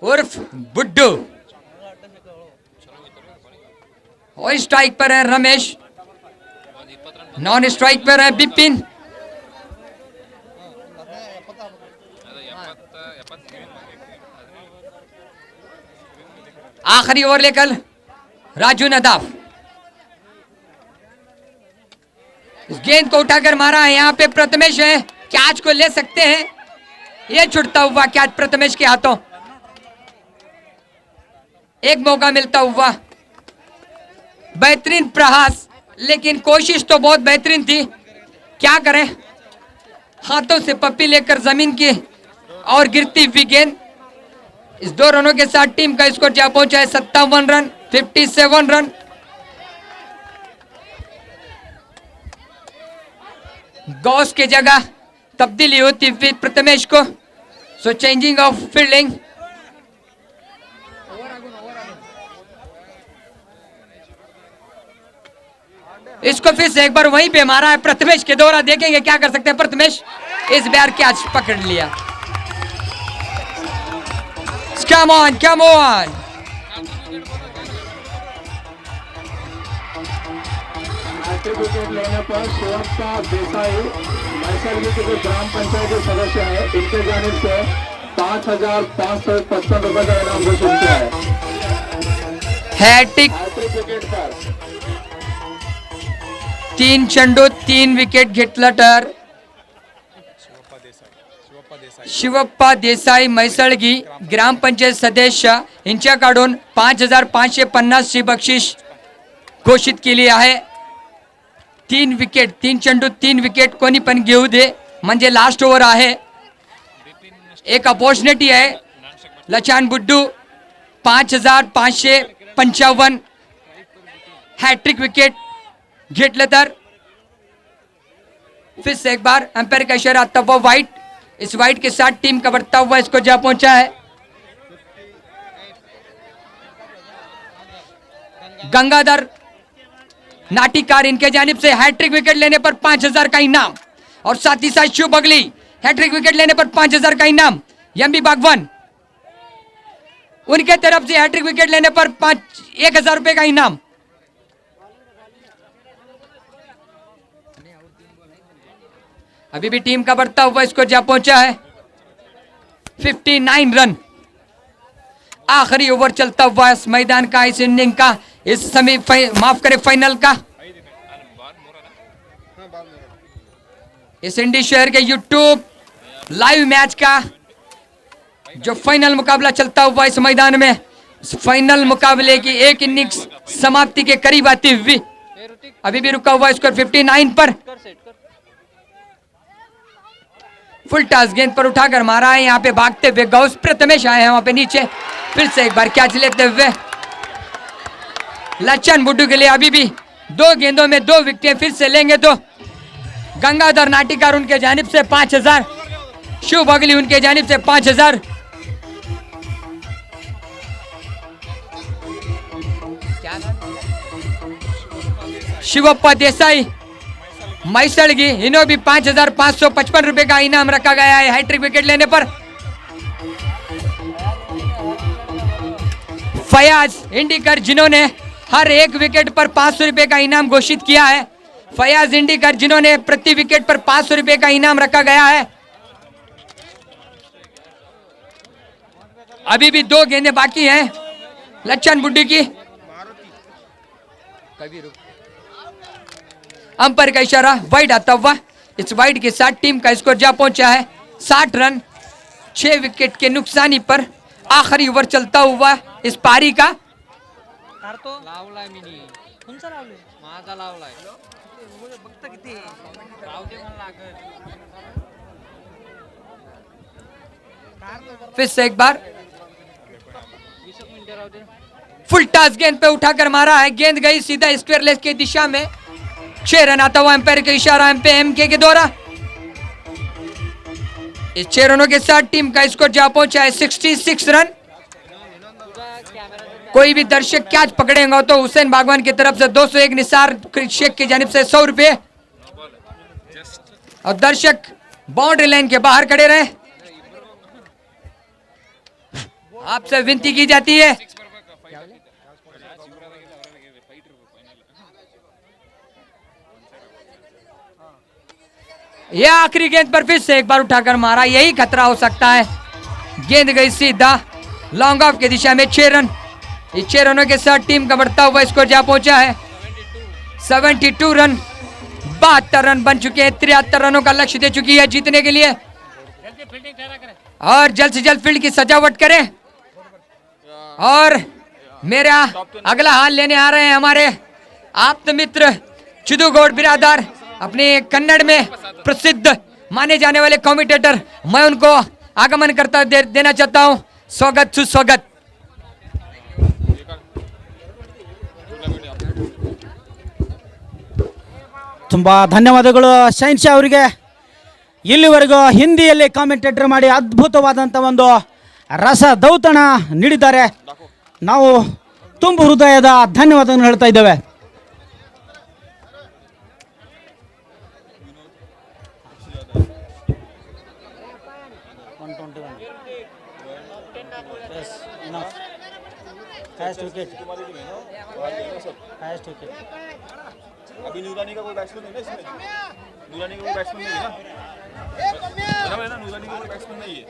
S1: उर्फ बुड्डू। और स्ट्राइक पर है रमेश, नॉन स्ट्राइक पर है बिपिन। आखिरी ओवर लेकर राजू नदाफ इस गेंद को उठाकर मारा है। यहाँ पे प्रथमेश है, कैच को ले सकते हैं। ये छुटता हुआ कैच प्रथमेश के हाथों। एक मौका मिलता हुआ, बेहतरीन प्रयास, लेकिन कोशिश तो बहुत बेहतरीन थी। क्या करें, हाथों से पप्पी लेकर जमीन की और गिरती हुई गेंद। इस 2 रनों के साथ टीम का स्कोर जा पहुंचा है 57 रन, 57 रन। गौस की जगह तब्दीली होती हुई प्रथमेश को, सो चेंजिंग ऑफ फील्डिंग। इसको फिर से एक बार वहीं पे मारा है प्रथमेश के द्वारा। देखेंगे क्या कर सकते हैं प्रथमेश। इस बार कैच पकड़ लिया। Come on, come on.
S2: Hat trick wicket लेने पर शिवप्पा देसाई मैसरगी के जो ग्राम पंचायत के सदस्य हैं इनके जानिब से 5,555 रुपए का इनाम घोषित किया है।
S1: हैट्रिक
S2: विकेट पर
S1: 3 चेंडू 3 विकेट घेतला तर शिवप्पा देसाई मैसळगी ग्राम पंचायत सदस्य यांच्याकडून 5,550 ची बक्षीस घोषित केली आहे। 3 विकेट, 3 चेंडू 3 विकेट कोणी पण घेऊ दे, म्हणजे लास्ट ओव्हर आहे। एक अपॉर्च्युनिटी आहे। लचान बुड्डू 5,555 हैट्रिक विकेट घेतलं तर फिर से एक बार अंपायर का इशारा आता हुआ वाइट। इस वाइट के साथ टीम का बढ़ता हुआ इसको जा पहुंचा है। गंगाधर नाटिकार इनके जानिब से हैट्रिक विकेट लेने पर 5,000 का इनाम। और साथ ही साथ शिव बगली हैट्रिक विकेट लेने पर 5,000 का इनाम। एमबी बागवान उनके तरफ से हैट्रिक विकेट लेने पर 1,000 रुपए का इनाम। अभी भी टीम का बढ़ता हुआ स्कोर जा पहुंचा है 59 रन। आखिरी ओवर चलता हुआ इस मैदान का, इस इनिंग का, इस समय माफ करें फाइनल का। इस इंडी शहर के यूट्यूब लाइव मैच का जो फाइनल मुकाबला चलता हुआ इस मैदान में, इस फाइनल मुकाबले की एक इनिंग्स समाप्ति के करीब आती हुई अभी भी रुका हुआ स्कोर 59 पर। फुल टॉस गेंद पर उठाकर मारा है। यहाँ पे भागते हुए गौस प्रथमेश आए हैं वहां पे नीचे। फिर से एक बार कैच लेते हुए लचन बुड्डू के लिए अभी भी 2 गेंदों में 2 विकेट फिर से लेंगे तो गंगाधर नाटिकार उनके जानिब से 5,000, शिव बगली उनके जानिब से 5,000। शिवप्पा देसाई मैसड़गी, इन्हों भी 5,555 रुपए का इनाम रखा गया है हैट्रिक विकेट लेने पर। फयाज इंडिकर जिन्होंने हर एक विकेट पर 500 रुपए का इनाम घोषित किया है। फयाज इंडिकर जिन्होंने प्रति विकेट पर 500 रुपए का इनाम रखा गया है। अभी भी 2 गेंदें बाकी हैं लच्छन बुड्डी की। अंपायर का इशारा, वाइड आता हुआ। इस वाइड के साथ टीम का स्कोर जा पहुंचा है 60 रन। 6 विकेट के नुकसानी पर आखिरी ओवर चलता हुआ इस पारी का।
S4: लावलाय मी कोणचा लावलाय? माझा लावलाय. बघता किती राव दे मला लागत.
S1: फिर से एक बार फुल टॉस गेंद पे उठाकर मारा है। गेंद गई सीधा स्क्वायर लेग की दिशा में। 6 रन आता हुआ अंपायर का इशारा एमके के द्वारा। इस 6 रनों के साथ टीम का स्कोर जा पहुंचा है 66 रन। कोई भी दर्शक कैच पकड़ेगा तो हुसैन बागवान की तरफ से 201, निसार शेख की जानिब से 100 रुपए। और दर्शक बाउंड्री लाइन के बाहर खड़े रहे। आपसे विनती की जाती है यह आखिरी गेंद पर फिर से एक बार उठाकर मारा, यही खतरा हो सकता है। गेंद गई सीधा लॉन्ग ऑफ की दिशा में। 6 रन। इस 6 रनों के साथ टीम का बढ़ता हुआ स्कोर जा पहुंचा है 72 रन। 72 रन बन चुके हैं। 73 रनों का लक्ष्य दे चुकी है जीतने के लिए। और जल्द से जल्द फील्ड की सजावट करें। और मेरा अगला हाल लेने आ रहे हैं हमारे आप्त मित्र चिदू गौड़ बिरादर, अपने कन्नड़ में प्रसिद्ध माने जाने वाले कमेंटेटर। मैं उनको आगमन करता देना चाहता हूं। स्वागत सुस्वागत।
S5: ತುಂಬಾ ಧನ್ಯವಾದಗಳು ಶೈನ್ಶಾ ಅವರಿಗೆ. ಇಲ್ಲಿವರೆಗೂ ಹಿಂದಿಯಲ್ಲಿ ಕಾಮೆಂಟೇಟರ್ ಮಾಡಿ ಅದ್ಭುತವಾದಂಥ ಒಂದು ರಸದೌತಣ ನೀಡಿದ್ದಾರೆ. ನಾವು ತುಂಬ ಹೃದಯದ ಧನ್ಯವಾದವನ್ನು ಹೇಳ್ತಾ ಇದ್ದೇವೆ.
S3: अभी नूरानी का कोई बैट्समैन नहीं है इसमें. नूरानी का कोई बैट्समैन नहीं है ना. बराबर है ना, नूरानी का कोई बैट्समैन नहीं है.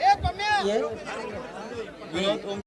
S3: विनोद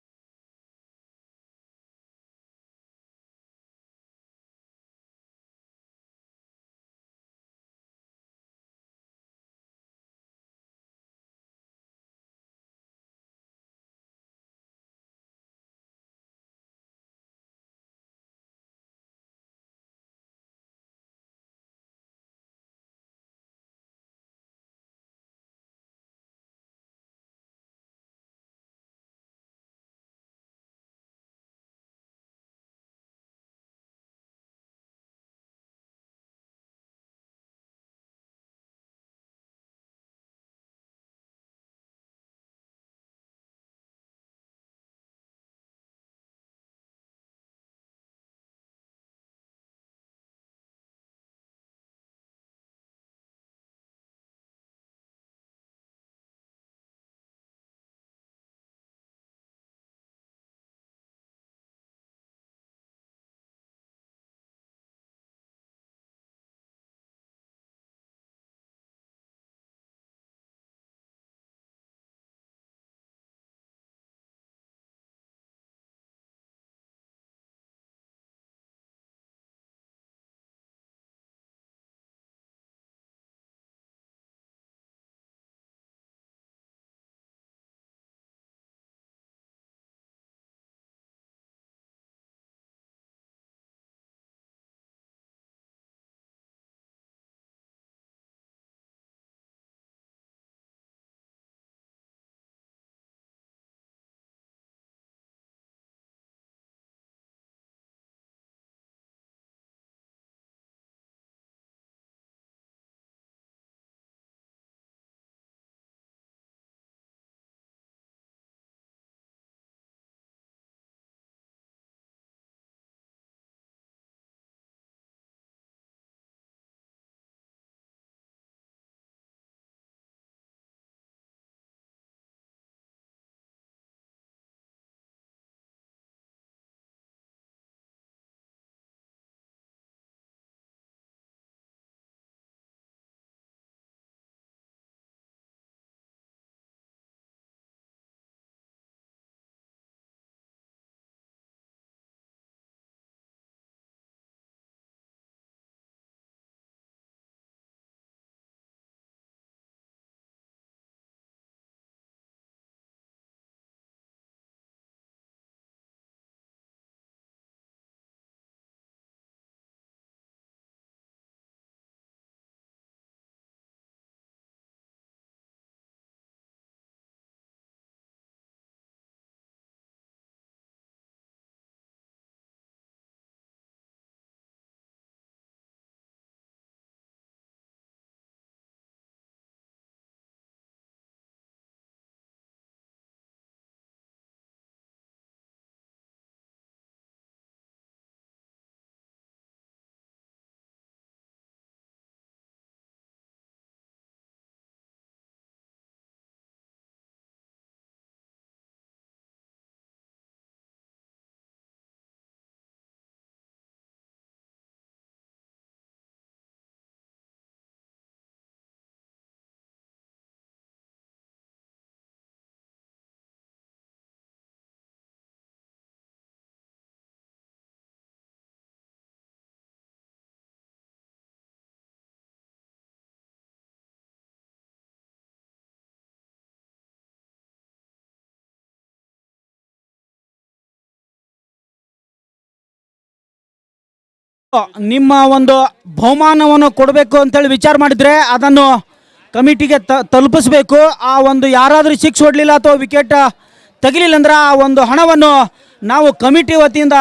S5: ನಿಮ್ಮ ಒಂದು ಬಹುಮಾನವನ್ನು ಕೊಡಬೇಕು ಅಂತೇಳಿ ವಿಚಾರ ಮಾಡಿದ್ರೆ ಅದನ್ನು ಕಮಿಟಿಗೆ ತಲುಪಿಸ್ಬೇಕು. ಆ ಒಂದು ಯಾರಾದರೂ ಸಿಕ್ಸ್ ಹೊಡಲಿಲ್ಲ ಅಥವಾ ವಿಕೆಟ್ ತೆಗಿಲಿಲ್ಲ ಅಂದ್ರೆ ಆ ಒಂದು ಹಣವನ್ನು ನಾವು ಕಮಿಟಿ ವತಿಯಿಂದ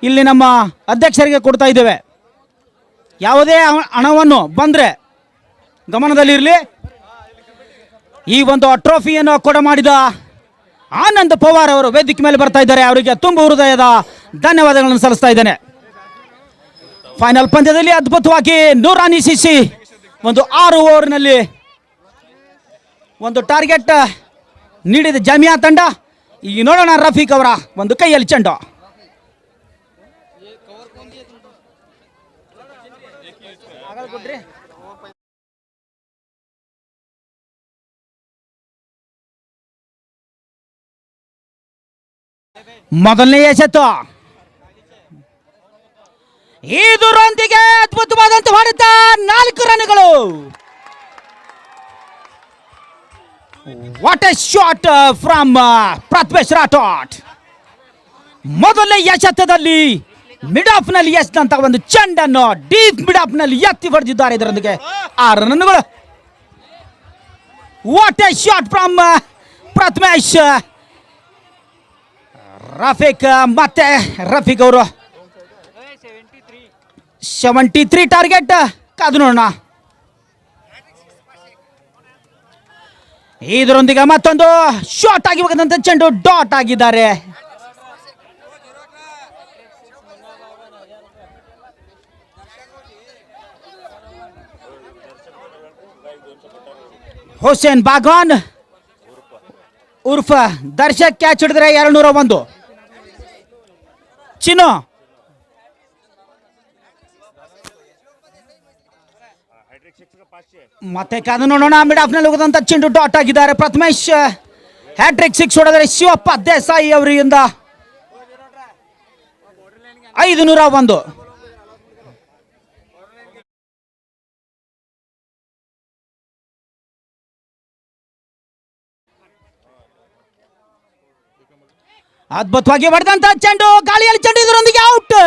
S5: ಇಲ್ಲಿ ನಮ್ಮ ಅಧ್ಯಕ್ಷರಿಗೆ ಕೊಡ್ತಾ ಇದ್ದೇವೆ. ಯಾವುದೇ ಹಣವನ್ನು ಬಂದರೆ ಗಮನದಲ್ಲಿರಲಿ. ಈ ಒಂದು ಟ್ರೋಫಿಯನ್ನು ಕೊಡ ಮಾಡಿದ ಆನಂದ್ ಪವಾರ್ ಅವರು ವೇದಿಕೆ ಮೇಲೆ ಬರ್ತಾ ಇದ್ದಾರೆ. ಅವರಿಗೆ ತುಂಬ ಹೃದಯದ ಧನ್ಯವಾದಗಳನ್ನು ಸಲ್ಲಿಸ್ತಾ ಇದ್ದೇನೆ. ಫೈನಲ್ ಪಂದ್ಯದಲ್ಲಿ ಅದ್ಭುತವಾಗಿ ನೂರಾನಿ ಸಿಸಿ ಒಂದು 6 ಓವರ್ನಲ್ಲಿ ಒಂದು ಟಾರ್ಗೆಟ್ ನೀಡಿದ ಜಾಮಿಯಾ ತಂಡ. ಈಗ ನೋಡೋಣ ರಫೀಕ್ ಅವರ ಒಂದು ಕೈಯಲ್ಲಿ ಚೆಂಡು. ಮೊದಲನೇ ಎಸೆತ ಇದರೊಂದಿಗೆ ಅದ್ಭುತವಾದಂತ ಹೊಡೆತ 4 ರನ್ಗಳು. What a shot from Prathamesh Rathod. ಮೊದಲನೇ ಎಸೆತದಲ್ಲಿ ಮಿಡ್ ಆಫ್ ನಲ್ಲಿ ಎಸೆದಂತ ಒಂದು ಚೆಂಡನ್ನು ಡೀಪ್ ಮಿಡ್ ಆಫ್ ನಲ್ಲಿ ಎತ್ತಿ ಹೊಡೆದಿದ್ದಾರೆ. ಇದರೊಂದಿಗೆ 6 ರನ್ಗಳು. What a shot from Prathamesh. ಮತ್ತೆ ರಫೀಕ್ ಅವರು 73 ಟಾರ್ಗೆಟ್. ಕಾದು ನೋಡೋಣ. ಇದರೊಂದಿಗೆ ಮತ್ತೊಂದು ಶಾಟ್ ಆಗಿ ಹೋಗದಂತ ಚೆಂಡು ಡಾಟ್ ಆಗಿದ್ದಾರೆ. ಹುಸೇನ್ ಬಾಗಾನ್ ಉರ್ಫ್ ದರ್ಶಕ್ ಕ್ಯಾಚ್ ಹಿಡಿದ್ರೆ 201. ಚಿನ್ನು ಮತ್ತೆ ಕಾದು ನೋಡೋಣ. ಮಿಡ್ ಆಫ್ ನಲ್ಲಿ ಹೋಗದಂತ ಚೆಂಡು ಡಾಟ್ ಆಗಿದ್ದಾರೆ. ಪ್ರಥಮೇಶ್ ಹ್ಯಾಟ್ರಿಕ್ 6 ಹೊಡೆದರೆ ಶಿವಪ್ಪ ದೇಸಾಯಿ ಅವರಿಂದ 501. ಅದ್ಭುತವಾಗಿ ಹೊಡೆದಂತ ಚೆಂಡು ಗಾಳಿಯಲ್ಲಿ ಚೆಂಡು. ಇದರೊಂದಿಗೆ ಔಟ್.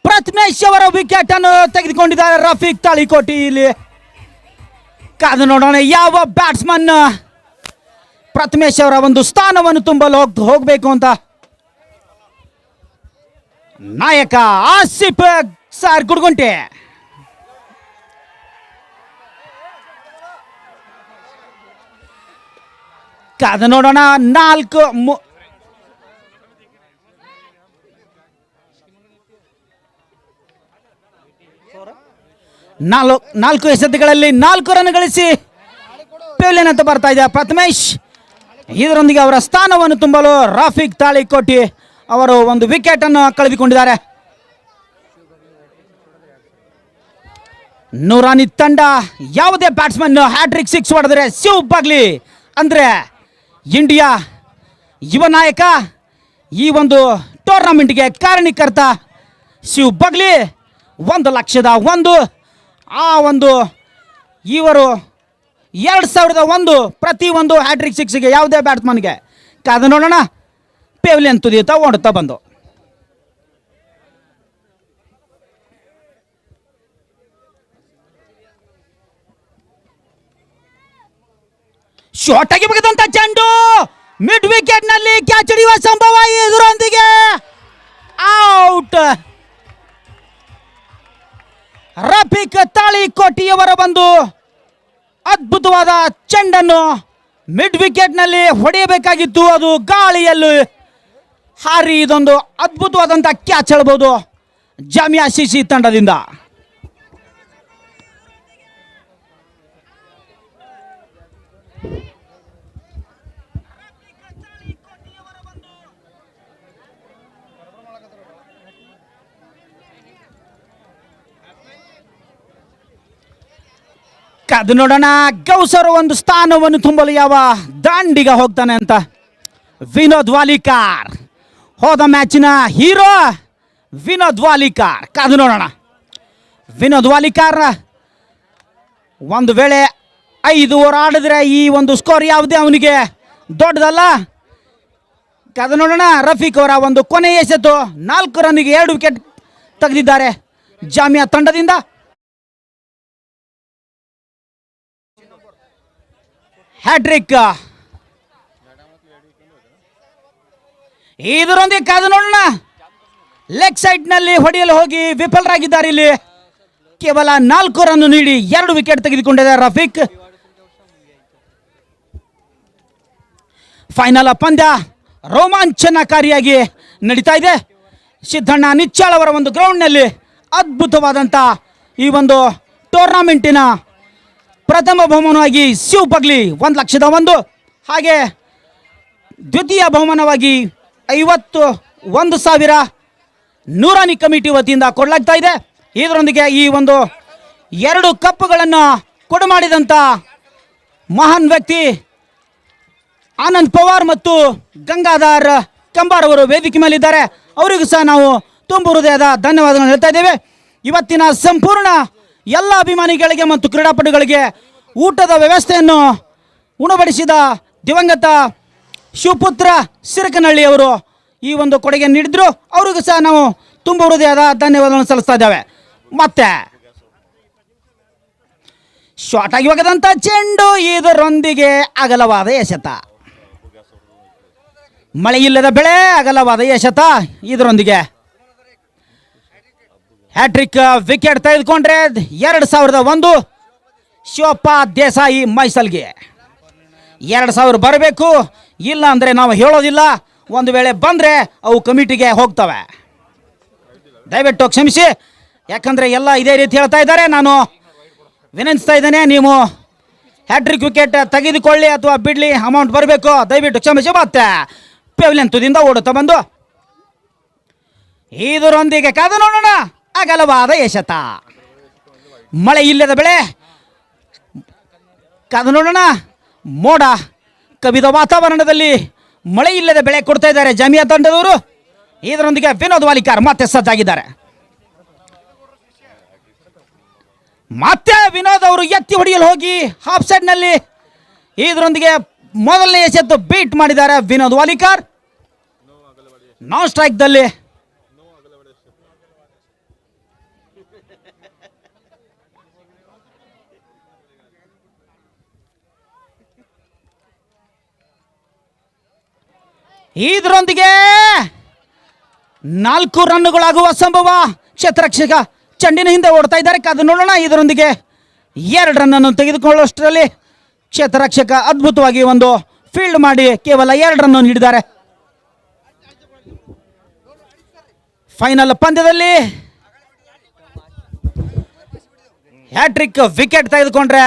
S5: ಪ್ರಥಮೇಶ್ ಅವರ ವಿಕೆಟ್ ಅನ್ನು ತೆಗೆದುಕೊಂಡಿದ್ದಾರೆ ರಫೀಕ್ ತಾಳಿಕೋಟಿ. ಇಲ್ಲಿ ಕಾದು ನೋಡೋಣ ಯಾವ ಬ್ಯಾಟ್ಸ್ಮನ್ ಪ್ರಥಮೇಶ್ ಅವರ ಒಂದು ಸ್ಥಾನವನ್ನು ತುಂಬಲು ಹೋಗಬೇಕು ಅಂತ. ನಾಯಕ ಆಸಿಫ್ ಸಾರ್ ಗುಡ್ಗುಂಟೆ. ಕಾದು ನೋಡೋಣ. 4 ಎಸೆತಗಳಲ್ಲಿ 4 ರನ್ ಗಳಿಸಿ ಪೆವಿಲಿಯನ್ ಅಂತ ಬರ್ತಾ ಇದೆ ಪ್ರಥಮೇಶ್. ಇದರೊಂದಿಗೆ ಅವರ ಸ್ಥಾನವನ್ನು ತುಂಬಲು ರಫೀಕ್ ತಾಳಿಕೋಟಿ ಅವರು ಒಂದು ವಿಕೆಟ್ ಅನ್ನು ಕಳೆದುಕೊಂಡಿದ್ದಾರೆ. ನೂರಾನಿ ತಂಡ ಯಾವುದೇ ಬ್ಯಾಟ್ಸ್ಮನ್ ಹ್ಯಾಟ್ರಿಕ್ 6 ಹೊಡೆದರೆ ಶಿವ್ ಬಾಗ್ಲಿ ಅಂದ್ರೆ ಇಂಡಿಯಾ ಯುವ ನಾಯಕ, ಈ ಒಂದು ಟೂರ್ನಮೆಂಟ್ಗೆ ಕಾರಣೀಕರ್ತ ಶಿವ್ ಬಾಗ್ಲಿ 1,00,001. ಆ ಒಂದು ಇವರು 2001 ಪ್ರತಿ ಒಂದು ಹ್ಯಾಟ್ರಿಕ್ 6ಗೆ ಯಾವುದೇ ಬ್ಯಾಟ್ಸ್ಮನ್ಗೆ. ಕಾದು ನೋಡೋಣ. ಪೆವಿಲಿಯನ್ ತುದಿಯುತ್ತಾ ಓಡುತ್ತಾ ಬಂದು ಶಾರ್ಟ್ ಆಗಿ ಬಗೆದಂತ ಚೆಂಡು ಮಿಡ್ ವಿಕೆಟ್ ನಲ್ಲಿ ಕ್ಯಾಚ್ ಹಿಡಿಯುವ ಸಂಭವ. ಇದರೊಂದಿಗೆ ಔಟ್. ರಫೀಕ್ ತಾಳಿಕೋಟಿಯವರ ಒಂದು ಅದ್ಭುತವಾದ ಚೆಂಡನ್ನು ಮಿಡ್ ವಿಕೆಟ್ ನಲ್ಲಿ ಹೊಡೆಯಬೇಕಾಗಿತ್ತು. ಅದು ಗಾಳಿಯಲ್ಲಿ ಹಾರಿ ಇದೊಂದು ಅದ್ಭುತವಾದಂತ ಕ್ಯಾಚ್ ಹೇಳ್ಬೋದು ಜಾಮಿಯಾ ಸಿಸಿ ತಂಡದಿಂದ. ಕಾದು ನೋಡೋಣ ಗೌಸರ್ ಒಂದು ಸ್ಥಾನವನ್ನು ತುಂಬಲು ಯಾವ ದಾಂಡಿಗ ಹೋಗ್ತಾನೆ ಅಂತ. ವಿನೋದ್ ವಾಲಿಕಾರ್ ಹೋದ ಮ್ಯಾಚಿನ ಹೀರೋ ವಿನೋದ್ ವಾಲಿಕಾರ್. ಕಾದು ನೋಡೋಣ. ವಿನೋದ್ ವಾಲಿಕಾರ್ ಒಂದು ವೇಳೆ 5 ಓವರ್ ಆಡಿದ್ರೆ ಈ ಒಂದು ಸ್ಕೋರ್ ಯಾವುದೇ ಅವನಿಗೆ ದೊಡ್ಡದಲ್ಲ. ಕಾದು ನೋಡೋಣ. ರಫೀಕ್ ಅವರ ಒಂದು ಕೊನೆಯ ಎಸೆತು 4 ರನ್ನಿಗೆ 2 ವಿಕೆಟ್ ತೆಗೆದಿದ್ದಾರೆ ಜಾಮಿಯಾ ತಂಡದಿಂದ. ಹ್ಯಾಟ್ರಿಕ್ ಇದರೊಂದಿಗೆ ಕಾದು ನೋಡೋಣ. ಲೆಗ್ ಸೈಡ್ ನಲ್ಲಿ ಹೊಡೆಯಲು ಹೋಗಿ ವಿಫಲರಾಗಿದ್ದಾರೆ. ಇಲ್ಲಿ ಕೇವಲ 4 ರನ್ ನೀಡಿ 2 ವಿಕೆಟ್ ತೆಗೆದುಕೊಂಡಿದ್ದಾರೆ ರಫೀಕ್. ಫೈನಲ್ ಪಂದ್ಯ ರೋಮಾಂಚನಕಾರಿಯಾಗಿ ನಡೀತಾ ಇದೆ. ಸಿದ್ದಣ್ಣ ನಿಚ್ಚಾಳ್ ಅವರ ಒಂದು ಗ್ರೌಂಡ್ನಲ್ಲಿ ಅದ್ಭುತವಾದಂಥ ಈ ಒಂದು ಟೂರ್ನಮೆಂಟಿನ ಪ್ರಥಮ ಬಹುಮಾನವಾಗಿ ಶಿವ್ ಪಗ್ಲಿ 1,01,000, ಹಾಗೆ ದ್ವಿತೀಯ ಬಹುಮಾನವಾಗಿ 51,000 ನೂರಾನಿ ಕಮಿಟಿ ವತಿಯಿಂದ ಕೊಡಲಾಗ್ತಾ ಇದೆ. ಇದರೊಂದಿಗೆ ಈ ಒಂದು 2 ಕಪ್ಪುಗಳನ್ನು ಕೊಡಮಾಡಿದಂಥ ಮಹಾನ್ ವ್ಯಕ್ತಿ ಆನಂದ್ ಪವಾರ್ ಮತ್ತು ಗಂಗಾಧರ್ ಕಂಬಾರ್ ಅವರು ವೇದಿಕೆ ಮೇಲಿದ್ದಾರೆ. ಅವರಿಗೂ ಸಹ ನಾವು ತುಂಬ ಹೃದಯದ ಧನ್ಯವಾದಗಳನ್ನು ಹೇಳ್ತಾ ಇದ್ದೇವೆ. ಇವತ್ತಿನ ಸಂಪೂರ್ಣ ಎಲ್ಲ ಅಭಿಮಾನಿಗಳಿಗೆ ಮತ್ತು ಕ್ರೀಡಾಪಟುಗಳಿಗೆ ಊಟದ ವ್ಯವಸ್ಥೆಯನ್ನು ಉಣಬಡಿಸಿದ ದಿವಂಗತ ಶಿವಪುತ್ರ ಸಿರಕನಹಳ್ಳಿ ಅವರು ಈ ಒಂದು ಕೊಡುಗೆ ನೀಡಿದ್ರು. ಅವರಿಗೂ ಸಹ ನಾವು ತುಂಬ ಹೃದಯದ ಧನ್ಯವಾದಗಳನ್ನು ಸಲ್ಲಿಸ್ತಾ ಇದ್ದೇವೆ. ಮತ್ತೆ ಶಾರ್ಟ್ ಆಗಿ ಹೋಗದಂಥ ಚೆಂಡು, ಇದರೊಂದಿಗೆ ಅಗಲವಾದ ಎಸೆತ. ಮಳೆ ಇಲ್ಲದ ಬೆಳೆ, ಅಗಲವಾದ ಎಸೆತ. ಇದರೊಂದಿಗೆ ಹ್ಯಾಟ್ರಿಕ್ ವಿಕೆಟ್ ತೆಗೆದುಕೊಂಡ್ರೆ 2001 ಶಿವಪ್ಪ ದೇಸಾಯಿ ಮೈಸಲ್ಗೆ. 2000 ಬರಬೇಕು, ಇಲ್ಲ ಅಂದರೆ ನಾವು ಹೇಳೋದಿಲ್ಲ. ಒಂದು ವೇಳೆ ಬಂದರೆ ಅವು ಕಮಿಟಿಗೆ ಹೋಗ್ತವೆ. ದಯವಿಟ್ಟು ಕ್ಷಮಿಸಿ, ಯಾಕಂದರೆ ಎಲ್ಲ ಇದೇ ರೀತಿ ಹೇಳ್ತಾ ಇದ್ದಾರೆ. ನಾನು ವಿನಂತಿಸ್ತಾ ಇದ್ದೇನೆ, ನೀವು ಹ್ಯಾಟ್ರಿಕ್ ವಿಕೆಟ್ ತೆಗೆದುಕೊಳ್ಳಿ ಅಥವಾ ಬಿಡಲಿ, ಅಮೌಂಟ್ ಬರಬೇಕು. ದಯವಿಟ್ಟು ಕ್ಷಮಿಸಿ. ಮತ್ತೆ ಪೆವಿಲಿಯನ್ ತುದಿಯಿಂದ ಓಡುತ್ತಾ ಬಂದು ಇದರೊಂದಿಗೆ ಕಾದು ನೋಡೋಣ. ಅಗಲವಾದ ಎಸೆತ. ಮಳೆ ಇಲ್ಲದ ಬೆಳೆ, ಕಾದು ನೋಡೋಣ. ಮೋಡ ಕವಿದ ವಾತಾವರಣದಲ್ಲಿ ಮಳೆ ಇಲ್ಲದ ಬೆಳೆ ಕೊಡ್ತಾ ಇದ್ದಾರೆ ಜಾಮಿಯಾ ತಂಡದವರು. ಇದರೊಂದಿಗೆ ವಿನೋದ್ ವಾಲಿಕಾರ್ ಮತ್ತೆ ಸಜ್ಜಾಗಿದ್ದಾರೆ. ಮತ್ತೆ ವಿನೋದ್ ಅವರು ಎತ್ತಿ ಹೊಡೆಯಲು ಹೋಗಿ ಹಾಫ್ ಸೈಡ್ ನಲ್ಲಿ ಇದರೊಂದಿಗೆ ಮೊದಲನೇ ಎಸೆತ್ತು ಬೀಟ್ ಮಾಡಿದ್ದಾರೆ ವಿನೋದ್ ವಾಲಿಕಾರ್. ನಾನ್ ಸ್ಟ್ರೈಕ್ ದಲ್ಲಿ ಇದರೊಂದಿಗೆ 4 ರನ್ನುಗಳಾಗುವ ಸಂಭವ. ಕ್ಷೇತ್ರರಕ್ಷಕ ಚೆಂಡಿನ ಹಿಂದೆ ಓಡ್ತಾ ಇದ್ದಾರೆ. ಕಾದು ನೋಡೋಣ. ಇದರೊಂದಿಗೆ 2 ರನ್ನನ್ನು ತೆಗೆದುಕೊಳ್ಳುವಷ್ಟರಲ್ಲಿ ಕ್ಷೇತ್ರರಕ್ಷಕ ಅದ್ಭುತವಾಗಿ ಒಂದು ಫೀಲ್ಡ್ ಮಾಡಿ ಕೇವಲ 2 ರನ್ ನೀಡಿದ್ದಾರೆ. ಫೈನಲ್ ಪಂದ್ಯದಲ್ಲಿ ಹ್ಯಾಟ್ರಿಕ್ ವಿಕೆಟ್ ತೆಗೆದುಕೊಂಡ್ರೆ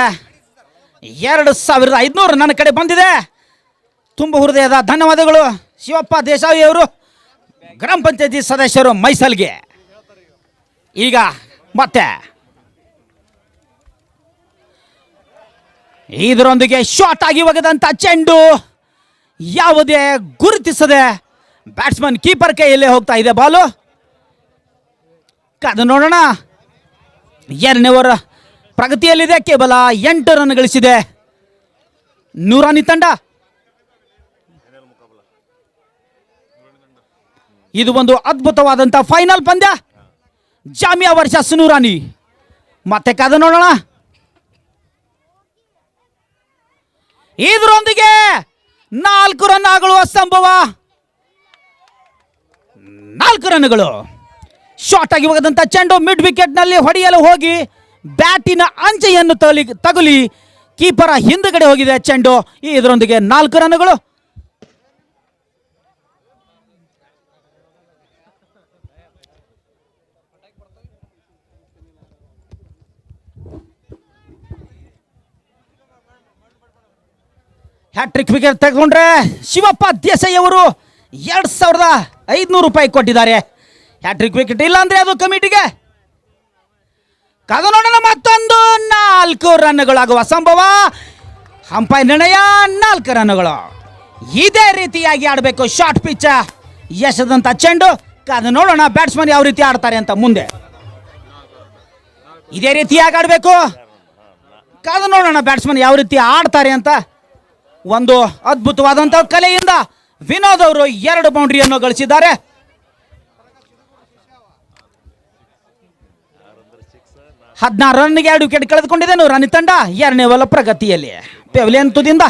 S5: 2500 ನನ್ನ ಕಡೆ ಬಂದಿದೆ. ತುಂಬ ಹೃದಯದ ಧನ್ಯವಾದಗಳು ಶಿವಪ್ಪ ದೇಸಾಯಿ ಅವರು, ಗ್ರಾಮ ಪಂಚಾಯತಿ ಸದಸ್ಯರು ಮೈಸಲ್ಗೆ. ಈಗ ಮತ್ತೆ ಇದರೊಂದಿಗೆ ಶಾರ್ಟ್ ಆಗಿ ಒಗೆದಂತ ಚೆಂಡು ಯಾವುದೇ ಗುರುತಿಸದೆ ಬ್ಯಾಟ್ಸ್ಮನ್ ಕೀಪರ್ ಕೈಯಲ್ಲೇ ಹೋಗ್ತಾ ಇದೆ ಬಾಲು. ಕಾದು ನೋಡೋಣ. 2ನೇ ಓವರ್ ಪ್ರಗತಿಯಲ್ಲಿದೆ. ಕೇವಲ 8 ರನ್ ಗಳಿಸಿದೆ ನೂರಾನಿ ತಂಡ. ಇದು ಒಂದು ಅದ್ಭುತವಾದಂಥ ಫೈನಲ್ ಪಂದ್ಯ, ಜಾಮಿಯಾ ವರ್ಸಸ್ ನೂರಾನಿ. ಮತ್ತೆ ಕಾದು ನೋಡೋಣ. ಇದರೊಂದಿಗೆ 4 ರನ್ ಆಗುವ ಸಂಭವ. 4 ರನ್ಗಳು. ಶಾರ್ಟ್ ಆಗಿ ಹೋಗದಂತ ಚೆಂಡು ಮಿಡ್ ವಿಕೆಟ್ ನಲ್ಲಿ ಹೊಡೆಯಲು ಹೋಗಿ ಬ್ಯಾಟಿನ ಅಂಚೆಯನ್ನು ತಗುಲಿ ಕೀಪರ ಹಿಂದುಗಡೆ ಹೋಗಿದೆ ಚೆಂಡು. ಇದರೊಂದಿಗೆ 4 ರನ್ಗಳು. ಹ್ಯಾಟ್ರಿಕ್ ವಿಕೆಟ್ ತೆಗೆದುಕೊಂಡ್ರೆ ಶಿವಪ್ಪ ದೇಸಾಯಿ ಅವರು 2500 ರೂಪಾಯಿ ಕೊಟ್ಟಿದ್ದಾರೆ. ಹ್ಯಾಟ್ರಿಕ್ ವಿಕೆಟ್ ಇಲ್ಲ ಅಂದ್ರೆ ಅದು ಕಮಿಟಿಗೆ. ಕಾದು ನೋಡೋಣ. ಮತ್ತೊಂದು 4 ರನ್ಗಳಾಗುವ ಸಂಭವ. ಅಂಪೈರ್ ನಿರ್ಣಯ 4 ರನ್ಗಳು. ಇದೇ ರೀತಿಯಾಗಿ ಆಡಬೇಕು. ಶಾರ್ಟ್ ಪಿಚ್ ಎಸೆದಂತ ಚೆಂಡು. ಕಾದು ನೋಡೋಣ ಬ್ಯಾಟ್ಸ್ಮನ್ ಯಾವ ರೀತಿ ಆಡ್ತಾರೆ ಅಂತ ಮುಂದೆ. ಇದೇ ರೀತಿಯಾಗಿ ಆಡಬೇಕು. ಕಾದು ನೋಡೋಣ ಬ್ಯಾಟ್ಸ್ಮನ್ ಯಾವ ರೀತಿ ಆಡ್ತಾರೆ ಅಂತ. ಒಂದು ಅದ್ಭುತವಾದಂಥ ಕಲೆಯಿಂದ ವಿನೋದ್ ಅವರು 2 ಬೌಂಡ್ರಿಯನ್ನು ಗಳಿಸಿದ್ದಾರೆ. 16 ರನ್ಗೆ 2 ವಿಕೆಟ್ ಕಳೆದುಕೊಂಡಿದೆ ನೂರಾನಿ ತಂಡ. 2ನೇ ಓವರ್ ಪ್ರಗತಿಯಲ್ಲಿ ಪೆವಿಲಿಯನ್ ತುದಿಯಿಂದ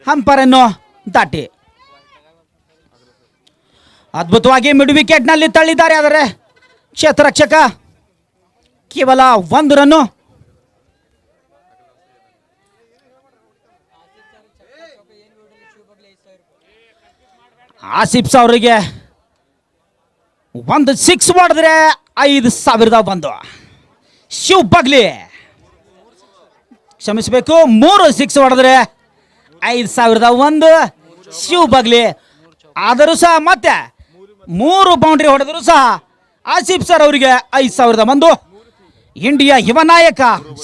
S5: ಹಂಪರನ್ನು ದಾಟಿ ಅದ್ಭುತವಾಗಿ ಮಿಡ್ ವಿಕೆಟ್ ನಲ್ಲಿ ತಳ್ಳಿದ್ದಾರೆ. ಆದರೆ ಕ್ಷೇತ್ರರಕ್ಷಕ ಕೇವಲ 1 ರನ್ನು. ಆಸಿಫ್ ಅವರಿಗೆ 1 6 ಮಾಡಿದ್ರೆ 5,001. ಶಿವ್ ಬಗ್ಲಿ ಕ್ಷಮಿಸಬೇಕು, 3 6 ಹೊಡೆದ್ರೆ 5,001 ಶಿವ್ ಬಗ್ಲಿ. ಆದರೂ ಸಹ ಮತ್ತೆ 3 ಬೌಂಡ್ರಿ ಹೊಡೆದರೂ ಸಹ ಆಸಿಫ್ ಸರ್ ಅವರಿಗೆ 5,001. ಇಂಡಿಯಾ ಯುವ ನಾಯಕ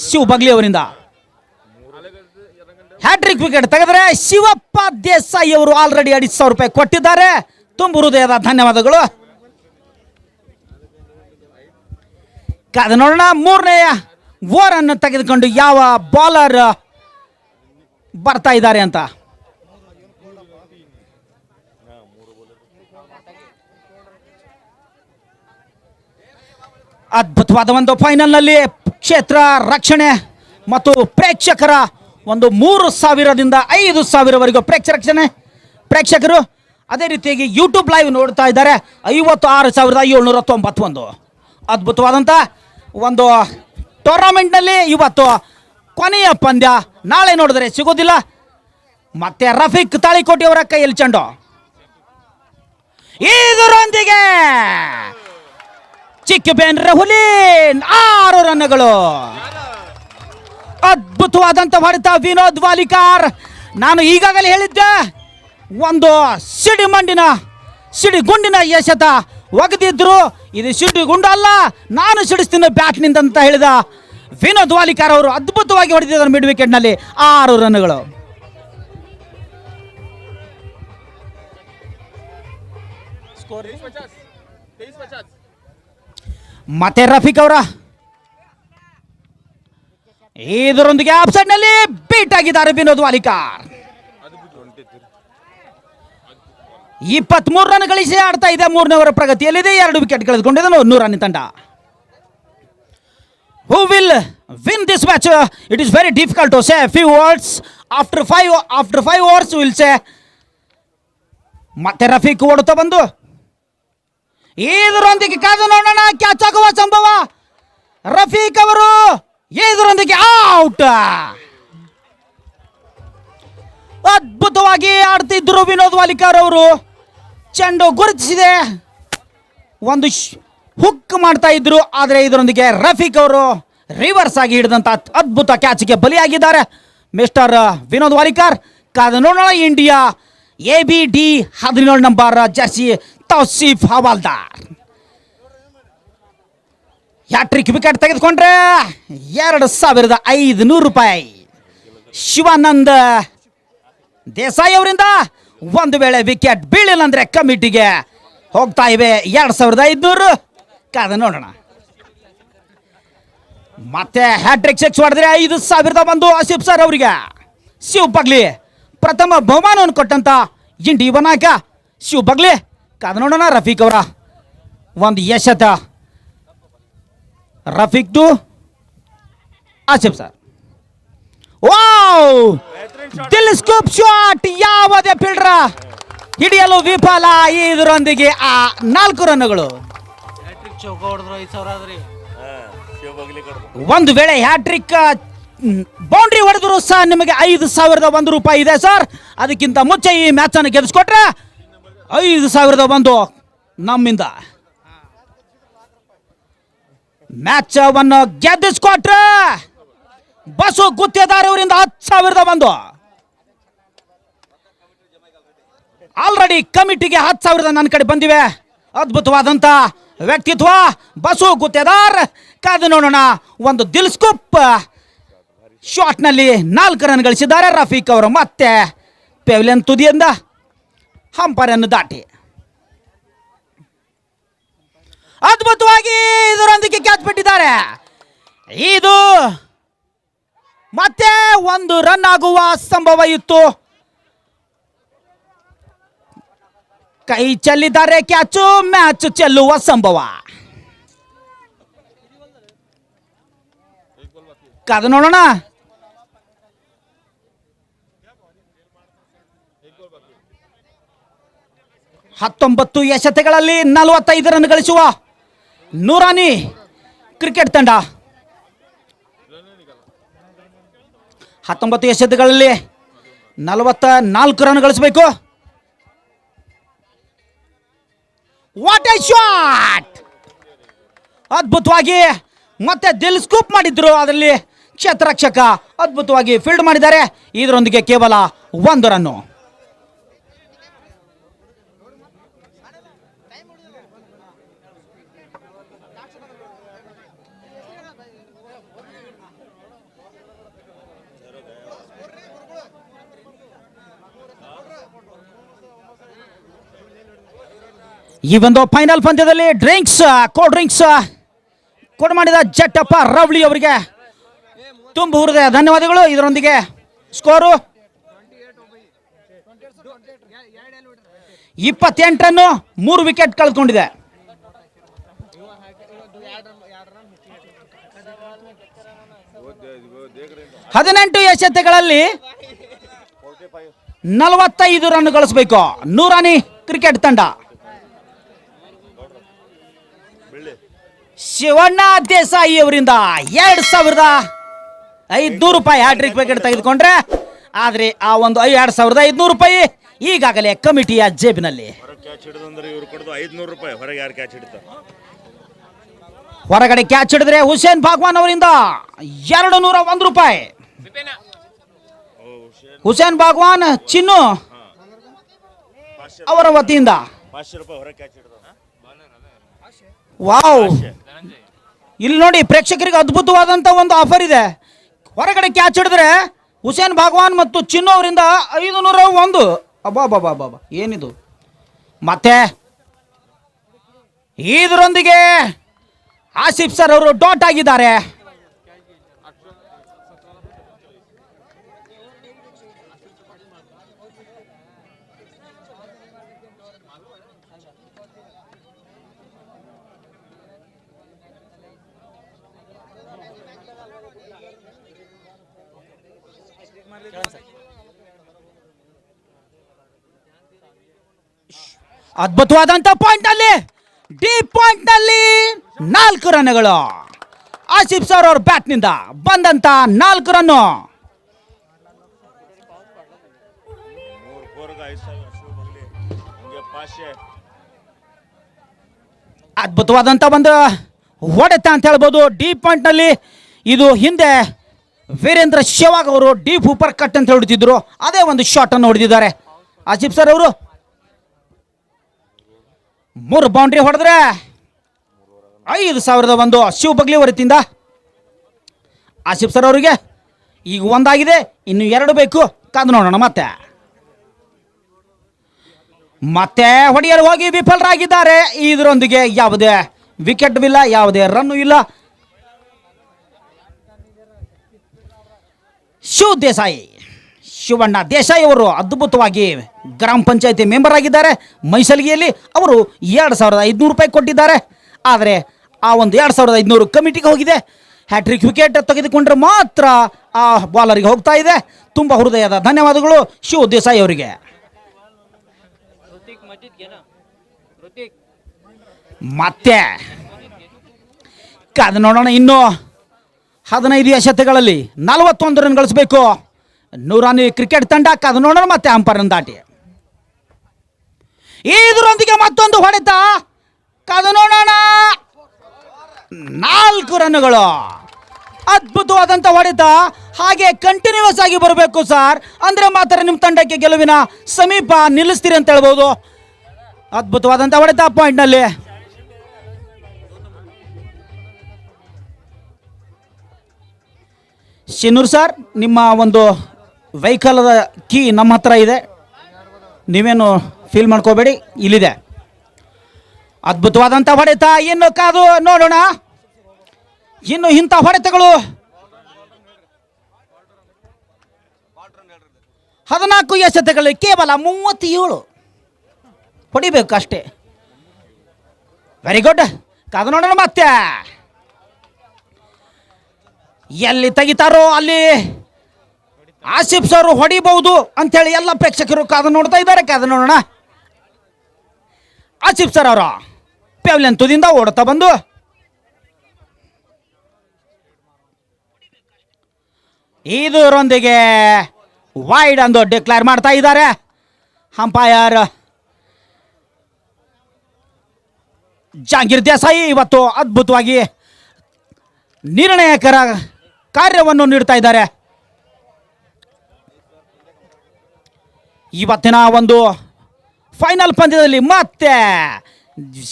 S5: ಶಿವ್ ಬಗ್ಲಿ ಅವರಿಂದ ಹ್ಯಾಟ್ರಿಕ್ ವಿಕೆಟ್ ತೆಗೆದರೆ ಶಿವಪ್ಪ ದೇಸಾಯಿ ಅವರು ಆಲ್ರೆಡಿ 2,000 ರೂಪಾಯಿ ಕೊಟ್ಟಿದ್ದಾರೆ. ತುಂಬು ಹೃದಯದ ಧನ್ಯವಾದಗಳು. ಕಾದು ನೋಡೋಣ 3ನೇ ಓವರ್ ಅನ್ನು ತೆಗೆದುಕೊಂಡು ಯಾವ ಬೌಲರ್ ಬರ್ತಾ ಇದ್ದಾರೆ ಅಂತ. ಅದ್ಭುತವಾದ ಒಂದು ಫೈನಲ್ ನಲ್ಲಿ ಕ್ಷೇತ್ರ ರಕ್ಷಣೆ ಮತ್ತು ಪ್ರೇಕ್ಷಕರ ಒಂದು 3,000ದಿಂದ 5,000ವರೆಗೂ ಪ್ರೇಕ್ಷಕರು. ಅದೇ ರೀತಿಯಾಗಿ ಯೂಟ್ಯೂಬ್ ಲೈವ್ ನೋಡ್ತಾ ಇದ್ದಾರೆ. 56,791. ಅದ್ಭುತವಾದಂಥ ಒಂದು ಟೂರ್ನಮೆಂಟ್ನಲ್ಲಿ ಇವತ್ತು ಕೊನೆಯ ಪಂದ್ಯ. ನಾಳೆ ನೋಡಿದ್ರೆ ಸಿಗೋದಿಲ್ಲ. ಮತ್ತೆ ರಫೀಕ್ ತಾಳಿಕೋಟಿ ಅವರ ಕೈಯಲ್ಲಿ ಚೆಂಡು. ಇದರೊಂದಿಗೆ ಚಿಕ್ಕಬೇನ್ ಹುಲಿನ್ 6 ರನ್ಗಳು. ಅದ್ಭುತವಾದಂಥ ಹೊಡೆತ ವಿನೋದ್ ವಾಲಿಕಾರ್. ನಾನು ಈಗಾಗಲೇ ಹೇಳಿದ್ದೆ, ಒಂದು ಸಿಡಿಗುಂಡಿನ ಎಸೆತ ಒಗೆದಿದ್ರು. ಇದು ಸಿಡಿಗುಂಡು ಅಲ್ಲ, ನಾನು ಸಿಡಿಸ್ತೀನಿ ಬ್ಯಾಟ್ನಿಂದ ಅಂತ ಹೇಳಿದ ವಿನೋದ್ ವಾಲಿಕಾರ್ ಅವರು ಅದ್ಭುತವಾಗಿ ಹೊಡೆದಿದ್ದಾರೆ ಮಿಡ್ ವಿಕೆಟ್ನಲ್ಲಿ 6 ರನ್ಗಳು. ಮತ್ತೆ ರಫೀಕ್ ಅವರ ಇದರೊಂದಿಗೆ ಆಫ್ಸೈಡ್ ನಲ್ಲಿ ಬೀಟ್ ಆಗಿದ್ದಾರೆ ವಿನೋದ್ ವಾಲಿಕಾರ್. 23 ರನ್ ಗಳಿಸಿ ಆಡ್ತಾ ಇದೆ. 3ನೇ ಓವರ್ ಪ್ರಗತಿಯಲ್ಲಿದೆ. 2 ವಿಕೆಟ್ ಕಳೆದುಕೊಂಡಿದೆ ನೂರಾನಿ ತಂಡ. Who will win this match? It is very difficult to say. A few words after five overs we will say. ಮತ್ತೆ ರಫೀಕ್ ಓಡುತ್ತಾ ಬಂದು ಇದರೊಂದಿಗೆ ಕಾದು ನೋಡೋಣ ಕ್ಯಾಚ್ ಆಗುವ ಸಂಭವ. ರಫೀಕ್ ಅವರು ಇದರೊಂದಿಗೆ ಔಟ್. ಅದ್ಭುತವಾಗಿ ಆಡ್ತಿದ್ರು ವಿನೋದ್ ವಾಲಿಕಾರ್ ಅವರು. ಚೆಂಡು ಗುರುತಿಸಿದೆ, ಒಂದು ಹುಕ್ ಮಾಡ್ತಾ ಇದ್ರು. ಆದರೆ ಇದರೊಂದಿಗೆ ರಫೀಕ್ ಅವರು ರಿವರ್ಸ್ ಆಗಿ ಹಿಡಿದಂತ ಅದ್ಭುತ ಕ್ಯಾಚ್ಗೆ ಬಲಿಯಾಗಿದ್ದಾರೆ ಮಿಸ್ಟರ್ ವಿನೋದ್ ವಾಲಿಕಾರ್. ಕಾದು ನೋಡೋಣ India ABD 17 number jersey Tauseef Hawaldar hattrick wicket ತೆಗೆದುಕೊಂಡ್ರೆ 2,500 ರೂಪಾಯಿ. ಶಿವಾನಂದ್ ದೇಸಾಯಿ ಅವರಿಂದ ಒಂದು ವೇಳೆ ವಿಕೆಟ್ ಬೀಳಿಲ್ಲ ಅಂದ್ರೆ ಕಮಿಟಿಗೆ ಹೋಗ್ತಾ ಇವೆ 2,500. ಕಾದ ನೋಡೋಣ. ಮತ್ತೆ ಹ್ಯಾಟ್ರಿಕ್ 6 ಹೊಡೆದ್ರೆ 5,001 ಆಸಿಫ್ ಸರ್ ಅವರಿಗೆ. ಶಿವ್ ಬಗ್ಲಿ ಪ್ರಥಮ ಬಹುಮಾನವನ್ನು ಕೊಟ್ಟಂತ ಇಂಡಿ ಯುವ ನಾಯಕ ಶಿವ್ ಬಗ್ಲಿ. ಕಾದ ನೋಡೋಣ ರಫೀಕ್ ಅವರ ಒಂದು ಎಸೆತ. Rafiq to Asif sir. Wow, dilscoop shot. ಯಾವುದೇ ಫೀಲ್ಡರ್ ಹಿಡಿಯಲು ವಿಫಲ. ಇದರೊಂದಿಗೆ 4 ರನ್ಗಳು. ಒಂದು ವೇಳೆ ಹ್ಯಾಟ್ರಿಕ್ ಬೌಂಡ್ರಿ ಹೊಡೆದ್ರು ಸಹ ನಿಮಗೆ 5,001 ರೂಪಾಯಿ ಇದೆ ಸರ್. ಅದಕ್ಕಿಂತ ಮುಂಚೆ ಈ ಮ್ಯಾಚ್ ಅನ್ನು ಗೆಲ್ಲಿಸ್ಕೊಟ್ರೆ 5,001 ನಮ್ಮಿಂದ. ಮ್ಯಾಚ್ ಅನ್ನು ಗೆದ್ದಿಸ್ಕೊಟ್ರೆ ಬಸು ಗುತ್ತೇದಾರ್ ಅವರಿಂದ 10,001. ಆಲ್ರೆಡಿ ಕಮಿಟಿಗೆ 10,000 ನನ್ನ ಕಡೆ ಬಂದಿವೆ. ಅದ್ಭುತವಾದಂತ ವ್ಯಕ್ತಿತ್ವ ಬಸು ಗುತ್ತೇದಾರ್. ಕಾದು ನೋಡೋಣ. ಒಂದು ದಿಲ್ ಸ್ಕೂಪ್ ಶಾಟ್ ನಲ್ಲಿ 4 ರನ್ ಗಳಿಸಿದ್ದಾರೆ ರಫೀಕ್ ಅವರು. ಮತ್ತೆ ಪೆವಿಲಿಯನ್ ತುದಿಯಿಂದ ಹಂಪರ್ ಅನ್ನು ದಾಟಿ ಅದ್ಭುತವಾಗಿ ಇದರೊಂದಿಗೆ ಕ್ಯಾಚ್ ಬಿಟ್ಟಿದ್ದಾರೆ. ಇದು ಮತ್ತೆ 1 ರನ್ ಆಗುವ ಸಂಭವ ಇತ್ತು. ಕೈ ಚೆಲ್ಲಿದ್ದಾರೆ ಕ್ಯಾಚು. ಮ್ಯಾಚ್ ಚೆಲ್ಲುವ ಸಂಭವ. ಕಾದು ನೋಡೋಣ. 19 ಎಸೆತಗಳಲ್ಲಿ 45 ರನ್ ಗಳಿಸುವ ನೂರಾನಿ ಕ್ರಿಕೆಟ್ ತಂಡ. 19 ಎಸೆತಗಳಲ್ಲಿ 44 ರನ್ ಗಳಿಸಬೇಕು. What a shot! ಅದ್ಭುತವಾಗಿ ಮತ್ತೆ ದಿಲ್ ಸ್ಕೂಪ್ ಮಾಡಿದ್ರು. ಅದರಲ್ಲಿ ಕ್ಷೇತ್ರರಕ್ಷಕ ಅದ್ಭುತವಾಗಿ ಫೀಲ್ಡ್ ಮಾಡಿದ್ದಾರೆ. ಇದರೊಂದಿಗೆ ಕೇವಲ 1 ರನ್ನು. ಈ ಒಂದು ಫೈನಲ್ ಪಂದ್ಯದಲ್ಲಿ ಕೋಲ್ಡ್ ಡ್ರಿಂಕ್ಸ್ ಕೊಡು ಮಾಡಿದ ಜಟ್ಟಪ್ಪ ರವಳಿ ಅವರಿಗೆ ತುಂಬ ಹೃದಯ ಧನ್ಯವಾದಗಳು. ಇದರೊಂದಿಗೆ ಸ್ಕೋರು 28 ರನ್ನು, 3 ವಿಕೆಟ್ ಕಳ್ಕೊಂಡಿದೆ. ಹದಿನೆಂಟು ಎಸೆತಗಳಲ್ಲಿ 45 ರನ್ ಗಳಿಸಬೇಕು ನೂರಾನಿ ಕ್ರಿಕೆಟ್ ತಂಡ. ಶಿವಣ್ಣ ದೇಸಾಯಿ ಅವರಿಂದ 2500 ರೂಪಾಯಿ ಹ್ಯಾಟ್ರಿಕ್ ವಿಕೆಟ್ ತೆಗೆದುಕೊಂಡ್ರೆ, ಆದರೆ ಆ ಒಂದು 2500 ರೂಪಾಯಿ ಈಗಾಗಲೇ ಕಮಿಟಿಯ ಜೇಬಿನಲ್ಲಿ. ಹೊರಗಡೆ ಕ್ಯಾಚ್ ಹಿಡಿದ್ರೆ ಹುಸೇನ್ ಭಾಗ್ವಾನ್ ಅವರಿಂದ 201 ರೂಪಾಯಿ. ಹುಸೇನ್ ಭಾಗ್ವಾನ್ ಚಿನ್ನು ಅವರ ವತಿಯಿಂದ ವಾವ್! ಇಲ್ಲಿ ನೋಡಿ, ಪ್ರೇಕ್ಷಕರಿಗೆ ಅದ್ಭುತವಾದಂತ ಒಂದು ಆಫರ್ ಇದೆ. ಹೊರಗಡೆ ಕ್ಯಾಚ್ ಹಿಡಿದ್ರೆ ಹುಸೇನ್ ಭಾಗ್ವಾನ್ ಮತ್ತು ಚಿನ್ನು ಅವರಿಂದ 501. ಅಬ್ಬಾ ಏನಿದು! ಮತ್ತೆ ಇದರೊಂದಿಗೆ ಆಸಿಫ್ ಸರ್ ಅವರು ಡಾಟ್ ಆಗಿದ್ದಾರೆ. ಅದ್ಭುತವಾದಂತ ಪಾಯಿಂಟ್ ನಲ್ಲಿ, ಡೀಪ್ ಪಾಯಿಂಟ್ ನಲ್ಲಿ 4 ರನ್ಗಳು. ಆಸಿಫ್ ಸರ್ ಅವ್ರ ಬ್ಯಾಟ್ ನಿಂದ ಬಂದಂತ 4 ರನ್ನು. ಅದ್ಭುತವಾದಂತ ಒಂದು ಹೊಡೆತ ಅಂತ ಹೇಳ್ಬೋದು ಡೀಪ್ ಪಾಯಿಂಟ್ ನಲ್ಲಿ. ಇದು ಹಿಂದೆ ವೀರೇಂದ್ರ ಶೆವಾಗ್ ಅವರು ಡೀಪ್ ಸೂಪರ್ ಕಟ್ ಅಂತ ಹೊಡಿತಿದ್ರು, ಅದೇ ಒಂದು ಶಾಟ್ ಅನ್ನು ಹೊಡೆದಿದ್ದಾರೆ ಆಸಿಫ್ ಸರ್ ಅವರು. 3 ಬೌಂಡ್ರಿ ಹೊಡೆದ್ರೆ 5001 ಶಿವ ಬಗ್ಲಿ ವರತಿಯಿಂದ ಆಸಿಫ್ ಸರ್ ಅವರಿಗೆ. ಈಗ 1 ಆಗಿದೆ, ಇನ್ನು 2 ಬೇಕು. ಕಾದು ನೋಡೋಣ. ಮತ್ತೆ ಹೊಡೆಯಲು ಹೋಗಿ ವಿಫಲರಾಗಿದ್ದಾರೆ. ಇದರೊಂದಿಗೆ ಯಾವುದೇ ವಿಕೆಟ್ ಇಲ್ಲ, ಯಾವುದೇ ರನ್ನು ಇಲ್ಲ. ಶಿವಣ್ಣ ದೇಸಾಯಿ ಅವರು ಅದ್ಭುತವಾಗಿ ಗ್ರಾಮ ಪಂಚಾಯತಿ ಮೆಂಬರ್ ಆಗಿದ್ದಾರೆ ಮೈಸಲಿಗೆಯಲ್ಲಿ. ಅವರು 2500 ರೂಪಾಯಿ ಕೊಟ್ಟಿದ್ದಾರೆ. ಆದರೆ ಆ ಒಂದು 2500 ಕಮಿಟಿಗೆ ಹೋಗಿದೆ. ಹ್ಯಾಟ್ರಿಕ್ ವಿಕೆಟ್ ತೆಗೆದುಕೊಂಡ್ರೆ ಮಾತ್ರ ಆ ಬಾಲರಿಗೆ ಹೋಗ್ತಾ ಇದೆ. ತುಂಬ ಹೃದಯದ ಧನ್ಯವಾದಗಳು ಶಿವ ದೇಸಾಯಿ ಅವರಿಗೆ. ಮತ್ತೆ ಕಾದು ನೋಡೋಣ. ಇನ್ನು 15 ಎಸೆತಗಳಲ್ಲಿ 41 ರನ್ ಗಳಿಸಬೇಕು ನೂರಾನಿ ಕ್ರಿಕೆಟ್ ತಂಡ. ಕಾದು ನೋಡೋಣ. ಮತ್ತೆ ಅಂಪೈರ್ ದಾಟಿ ಇದರೊಂದಿಗೆ ಮತ್ತೊಂದು ಹೊಡೆತ. ಕಾದು ನೋಡೋಣ. 4 ರನ್ಗಳು. ಅದ್ಭುತವಾದಂತ ಹೊಡೆತ. ಹಾಗೆ ಕಂಟಿನ್ಯೂಸ್ ಆಗಿ ಬರಬೇಕು ಸರ್, ಅಂದ್ರೆ ಮಾತ್ರ ನಿಮ್ಮ ತಂಡಕ್ಕೆ ಗೆಲುವಿನ ಸಮೀಪ ನಿಲ್ಲಿಸ್ತೀರಿ ಅಂತ ಹೇಳ್ಬೋದು. ಅದ್ಭುತವಾದಂತ ಹೊಡೆತ ಪಾಯಿಂಟ್ ನಲ್ಲಿ. ಶಿನ್ನೂರ್ ಸರ್, ನಿಮ್ಮ ಒಂದು ವೆಹಿಕಲ್ದ ಕೀ ನಮ್ಮ ಹತ್ರ ಇದೆ, ನೀವೇನು ಫೀಲ್ ಮಾಡ್ಕೋಬೇಡಿ, ಇಲ್ಲಿದೆ. ಅದ್ಭುತವಾದಂಥ ಹೊಡೆತ. ಇನ್ನು ಕಾದು ನೋಡೋಣ. ಇನ್ನು ಇಂಥ ಹೊಡೆತಗಳು 14 ಎಸೆತಗಳಲ್ಲಿ ಕೇವಲ 37 ಹೊಡಿಬೇಕು ಅಷ್ಟೇ. Very good. ಕಾದು ನೋಡೋಣ. ಮತ್ತೆ ಎಲ್ಲಿ ತೆಗಿತಾರೋ ಅಲ್ಲಿ ಆಸಿಫ್ ಸರ್ ಹೊಡಿಬಹುದು ಅಂಥೇಳಿ ಎಲ್ಲ ಪ್ರೇಕ್ಷಕರು ಕಾದು ನೋಡ್ತಾ ಇದ್ದಾರೆ. ಕಾದು ನೋಡೋಣ. ಆಸಿಫ್ ಸರ್ ಅವರ ಪೆವಿಲಿಯನ್ ತುದಿಯಿಂದ ಓಡುತ್ತಾ ಬಂದು ಇದರೊಂದಿಗೆ ವೈಡ್ ಅಂದು ಡಿಕ್ಲೇರ್ ಮಾಡ್ತಾ ಇದ್ದಾರೆ. ಅಂಪೈರ್ ಜಾಂಗೀರ್ ದೇಸಾಯಿ ಇವತ್ತು ಅದ್ಭುತವಾಗಿ ನಿರ್ಣಾಯಕರ ಕಾರ್ಯವನ್ನು ನೀಡ್ತಾ ಇದ್ದಾರೆ. ಇವತ್ತಿನ ಒಂದು ಫೈನಲ್ ಪಂದ್ಯದಲ್ಲಿ ಮತ್ತೆ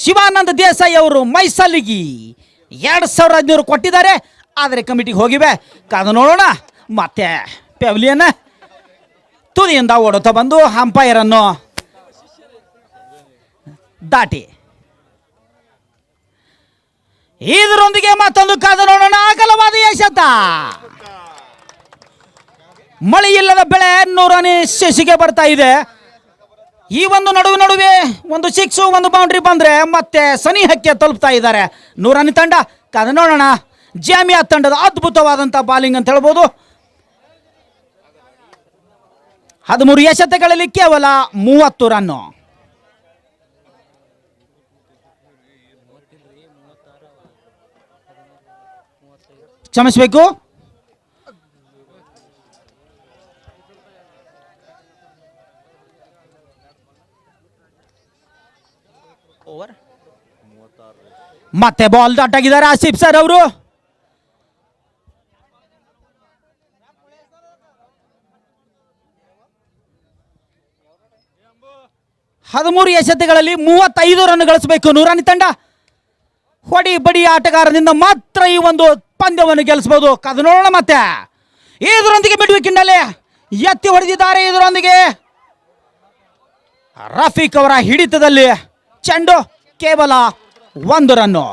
S5: ಶಿವಾನಂದ ದೇಸಾಯಿ ಅವರು ಮೈಸಲ್ಲಿಗಿ 2500 ಕೊಟ್ಟಿದ್ದಾರೆ. ಆದರೆ ಕಮಿಟಿಗೆ ಹೋಗಿವೆ. ಕಾದು ನೋಡೋಣ. ಮತ್ತೆ ಪೆವಿಲಿಯನ್ ತುದಿಯಿಂದ ಓಡುತ್ತಾ ಬಂದು ಅಂಪೈರ್ ಅನ್ನು ದಾಟಿ ಇದರೊಂದಿಗೆ ಮತ್ತೊಂದು ಕಾದು ನೋಡೋಣ. ಅಗಲವಾದ ಎಸೆತ. ಮಳೆ ಇಲ್ಲದ ಬೆಳೆ 100ನೇ ಶೇಷಿಗೆ ಬರ್ತಾ ಇದೆ. ಈ ಒಂದು ನಡುವೆ ಒಂದು 6 ಒಂದು ಬೌಂಡ್ರಿ ಬಂದ್ರೆ ಮತ್ತೆ ಸನಿಹಕ್ಕೆ ತಲುಪ್ತಾ ಇದ್ದಾರೆ 100ನೇ ತಂಡ. ಕಾದು ನೋಡೋಣ. ಜಾಮಿಯಾ ತಂಡದ ಅದ್ಭುತವಾದಂಥ ಬಾಲಿಂಗ್ ಅಂತ ಹೇಳ್ಬೋದು. 13 ಎಸೆತಗಳಲ್ಲಿ ಕೇವಲ 30 ರನ್ನು. ಕ್ಷಮಿಸಬೇಕು. ಮತ್ತೆ ಬಾಲ್ ದಾಟಾಗಿದ್ದಾರೆ ಆಸಿಫ್ ಸರ್ ಅವರು. ಹದಿಮೂರು ಎಸೆತಗಳಲ್ಲಿ 35 ರನ್ ಗಳಿಸಬೇಕು 100ನೇ ತಂಡ. ಹೊಡಿ ಬಡಿ ಆಟಗಾರದಿಂದ ಮಾತ್ರ ಈ ಒಂದು ಪಂದ್ಯವನ್ನು ಗೆಲ್ಲಿಸಬಹುದು. ಕಾದು ನೋಡೋಣ. ಮತ್ತೆ ಇದರೊಂದಿಗೆ ಮಿಡ್ ವಿಕೆಟ್ನಲ್ಲಿ ಎತ್ತಿ ಹೊಡೆದಿದ್ದಾರೆ. ಇದರೊಂದಿಗೆ ರಫೀಕ್ ಅವರ ಹಿಡಿತದಲ್ಲಿ ಚೆಂಡು ಕೇವಲ 1 ರನ್ನು.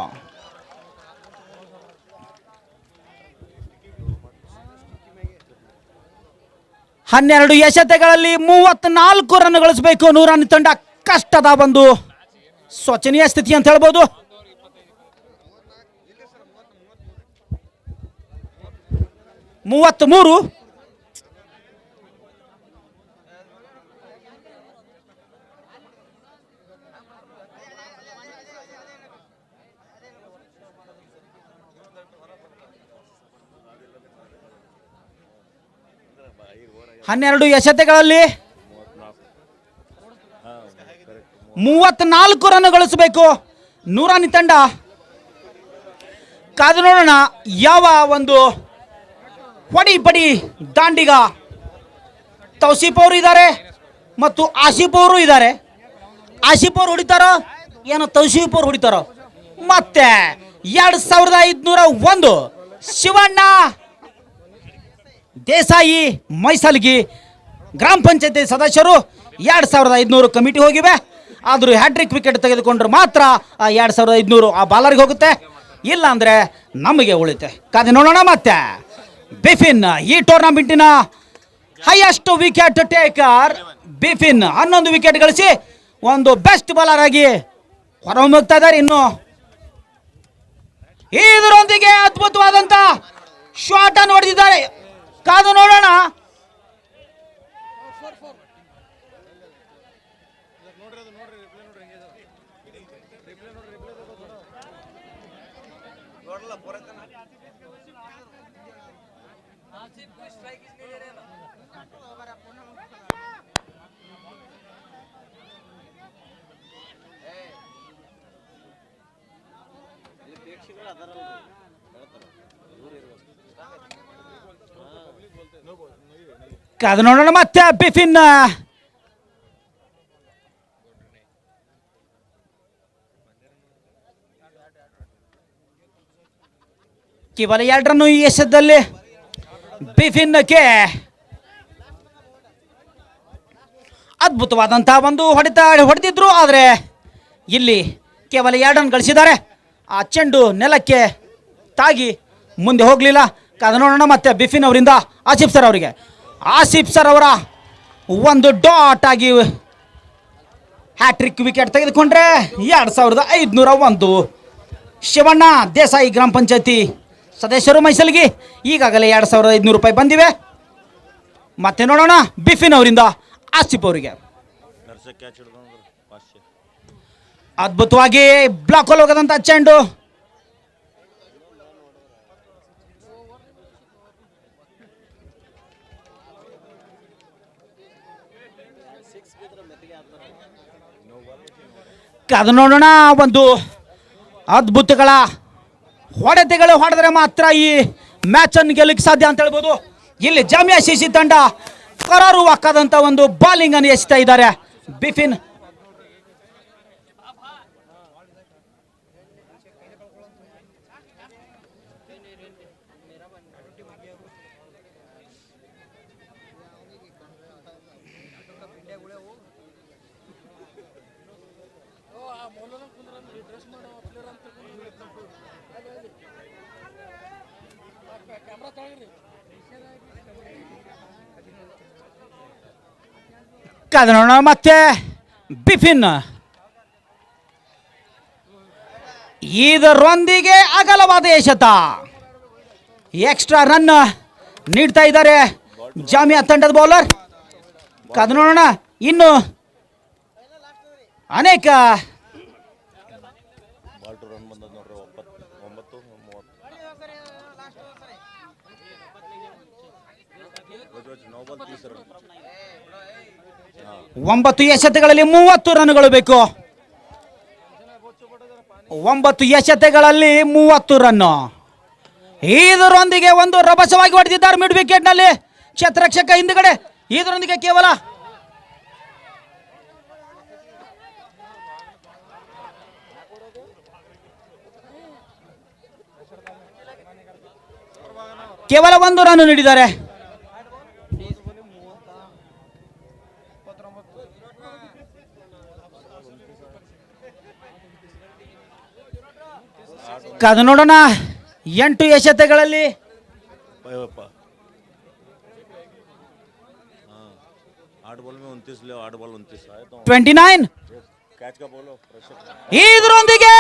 S5: ಹನ್ನೆರಡು ಎಸೆತಗಳಲ್ಲಿ 34 ರನ್ ಗಳಿಸಬೇಕು 100ನೇ ತಂಡ. ಕಷ್ಟದ ಒಂದು ಶೋಚನೀಯ ಸ್ಥಿತಿ ಅಂತ ಹೇಳ್ಬೋದು. ಮೂವತ್ಮೂರು. ಹನ್ನೆರಡು ಎಸೆತಗಳಲ್ಲಿ 34 ರನ್ ಗಳಿಸಬೇಕು 100ನೇ ತಂಡ. ಕಾದು ನೋಡೋಣ ಯಾವ ಒಂದು ಹೊಡಿ ಬಡಿ ದಾಂಡಿಗ ತೌಸೀಫ್ ಅವರು ಇದ್ದಾರೆ ಮತ್ತು ಆಸಿಫ್ ಅವರು ಇದ್ದಾರೆ. ಆಸಿಫ್ ಅವರು ಹೊಡಿತಾರೋ ಏನೋ ತೌಸೀಫ್ ಅವರು ಹೊಡಿತಾರೋ. ಮತ್ತೆ 2501 ಶಿವಣ್ಣ ದೇಸಾಯಿ ಮೈಸಲ್ಗಿ ಗ್ರಾಮ ಪಂಚಾಯತಿ ಸದಸ್ಯರು 2500 ಕಮಿಟಿ ಹೋಗಿವೆ. ಆದರೂ ಹ್ಯಾಟ್ರಿಕ್ ವಿಕೆಟ್ ತೆಗೆದುಕೊಂಡ್ರೆ ಮಾತ್ರ ಆ 2500 ಆ ಬಾಲರ್ಗೆ ಹೋಗುತ್ತೆ. ಇಲ್ಲ ಅಂದರೆ ನಮಗೆ ಉಳಿತೆ. ಕಾದು ನೋಡೋಣ. ಮತ್ತೆ ಬಿಫಿನ್ ಈ ಟೂರ್ನಮೆಂಟಿನ ಹೈಯೆಸ್ಟ್ ವಿಕೆಟ್ ಟೇಕರ್ ಬಿಫಿನ್ 11 ವಿಕೆಟ್ ಗಳಿಸಿ ಒಂದು ಬೆಸ್ಟ್ ಬಾಲರ್ ಆಗಿ ಹೊರಹೊಮ್ಮುತ್ತಾ ಇದ್ದಾರೆ. ಇನ್ನು ಇದರೊಂದಿಗೆ ಅದ್ಭುತವಾದಂಥ ಶಾಟ್ ಅನ್ನು ಹೊಡೆದಿದ್ದಾರೆ. ಕಾದು ನೋಡೋಣ. ಕಾದು ನೋಡೋಣ. ಮತ್ತೆ ಬಿಫಿನ್ ಕೇವಲ 2 ರನ್ ಈ ಎಸೆತದಲ್ಲಿ ಬಿಫಿನ್ಗೆ ಅದ್ಭುತವಾದಂತಹ ಒಂದು ಹೊಡೆದಿದ್ರು. ಆದರೆ ಇಲ್ಲಿ ಕೇವಲ 2 ರನ್ ಗಳಿಸಿದ್ದಾರೆ. ಆ ಚೆಂಡು ನೆಲಕ್ಕೆ ತಾಗಿ ಮುಂದೆ ಹೋಗಲಿಲ್ಲ. ಕಾದು ನೋಡೋಣ. ಮತ್ತೆ ಬಿಫಿನ್ ಅವರಿಂದ ಆಸಿಫ್ ಸರ್ ಅವರಿಗೆ. ಆಸಿಫ್ ಸರ್ ಅವರ ಒಂದು ಡಾಟ್ ಆಗಿ ಹ್ಯಾಟ್ರಿಕ್ ವಿಕೆಟ್ ತೆಗೆದುಕೊಂಡ್ರೆ 2501 ಶಿವಣ್ಣ ದೇಸಾಯಿ ಗ್ರಾಮ ಪಂಚಾಯತಿ ಸದಸ್ಯರು ಮೈಸೂರಿಗೆ ಈಗಾಗಲೇ 2500 ರೂಪಾಯಿ ಬಂದಿವೆ. ಮತ್ತೆ ನೋಡೋಣ ಬಿಫಿನ್ ಅವರಿಂದ ಆಸಿಫ್ ಅವರಿಗೆ. ಅದ್ಭುತವಾಗಿ ಬ್ಲಾಕ್ ಹೋಲ್ ಹೋಗದಂತ ಚೆಂಡು. ಅದು ನೋಡೋಣ, ಒಂದು ಅದ್ಭುತಗಳ ಹೊಡೆತಗಳು ಹೊಡೆದ್ರೆ ಮಾತ್ರ ಈ ಮ್ಯಾಚ್ ಅನ್ನು ಗೆಲ್ಲಕ್ಕೆ ಸಾಧ್ಯ ಅಂತ ಹೇಳ್ಬೋದು. ಇಲ್ಲಿ ಜಾಮಿಯಾ ಸಿಸಿ ತಂಡ ಕರಾರುವಾಕ್ಕಾದಂತ ಒಂದು ಬಾಲಿಂಗ್ ಅನ್ನು ಎಸೆತಾ ಇದ್ದಾರೆ. ಬಿಫಿನ್ ಕಾದು ನೋಡೋಣ. ಮತ್ತೆ ಬಿಫಿನ್ ಇದರೊಂದಿಗೆ ಅಗಲವಾದ ಎಸೆತ, ಎಕ್ಸ್ಟ್ರಾ ರನ್ ನೀಡ್ತಾ ಇದ್ದಾರೆ ಜಾಮಿಯಾ ತಂಡದ ಬೌಲರ್. ಕಾದು ನೋಡೋಣ, ಇನ್ನು ಅನೇಕ ಒಂಬತ್ತು ಎಸೆತಗಳಲ್ಲಿ 30 ರನ್ಗಳು ಬೇಕು. 9 ಎಸೆತಗಳಲ್ಲಿ 30 ರನ್. ಇದರೊಂದಿಗೆ ಒಂದು ರಭಸವಾಗಿ ಹೊಡೆದಿದ್ದಾರೆ ಮಿಡ್ ವಿಕೆಟ್ ನಲ್ಲಿ ಕ್ಷೇತ್ರರಕ್ಷಕ ಹಿಂದುಗಡೆ. ಇದರೊಂದಿಗೆ ಕೇವಲ ಒಂದು ರನ್ ನೀಡಿದ್ದಾರೆ. ಕಾದು ನೋಡೋಣ, 8 ಎಸೆತಗಳಲ್ಲಿ 29. ಇದರೊಂದಿಗೆ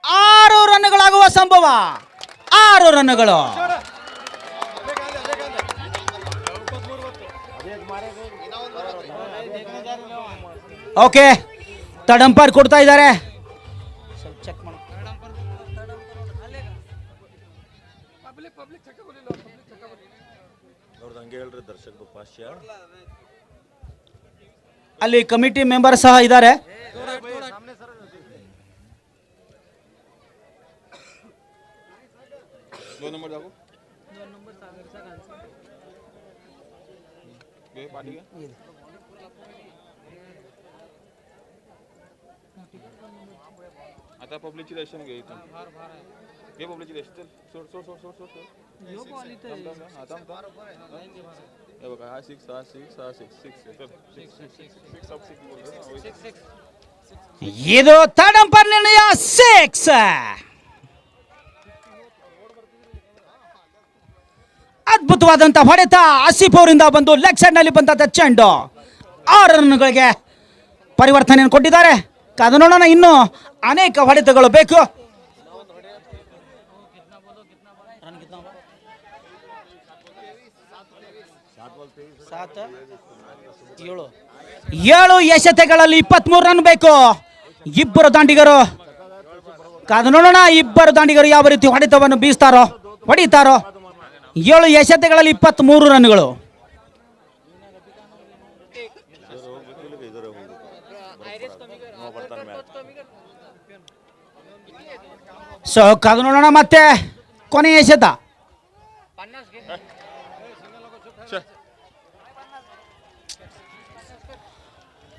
S5: 6 ರನ್ಗಳಾಗುವ ಸಂಭವ. 6 ರನ್ಗಳು. ಓಕೆ, ಥರ್ಡ್ ಅಂಪೈರ್ ಕೊಡ್ತಾ ಇದ್ದಾರೆ. ಚೆಕ್ ಮಾಡಿ. ಅಲ್ಲಿ ಕಮಿಟಿ ಮೆಂಬರ್ ಸಹ ಇದ್ದಾರೆ.
S3: आता पब्लिकची दर्शन घे इथून घे पब्लिकची दर्शन चल सोड सोड सोड सोड सोड आता हे बघा हा 6 6 6
S5: ಇದು ಥರ್ಡ್ ಅಂಪೈರ್ ನಿರ್ಣಯ 6. ಅದ್ಭುತವಾದಂತ ಹೊಡೆತ ಆಸಿಫ್ ಅವರಿಂದ ಬಂದು ಲೆಗ್ ಸೈಡ್ ನಲ್ಲಿ ಬಂದ ಚೆಂಡು 6 ರನ್ಗಳಿಗೆ ಪರಿವರ್ತನೆಯನ್ನು ಕೊಟ್ಟಿದ್ದಾರೆ. ಕಾದು ನೋಡೋಣ, ಇನ್ನು ಅನೇಕ ಹೊಡೆತಗಳು ಬೇಕು. 7 ಎಸೆತಗಳಲ್ಲಿ 23 ರನ್ ಬೇಕು. ಇಬ್ಬರು ದಾಂಡಿಗರು. ಕಾದು ನೋಡೋಣ, ಇಬ್ಬರು ದಾಂಡಿಗರು ಯಾವ ರೀತಿ ಹೊಡೆತವನ್ನು ಹೊಡಿತಾರೋ. 7 ಎಸೆತಗಳಲ್ಲಿ 23 ರನ್ಗಳು. ಸೊ ಕಾದು ನೋಡೋಣ, ಮತ್ತೆ ಕೊನೆಯ ಎಸೆತ.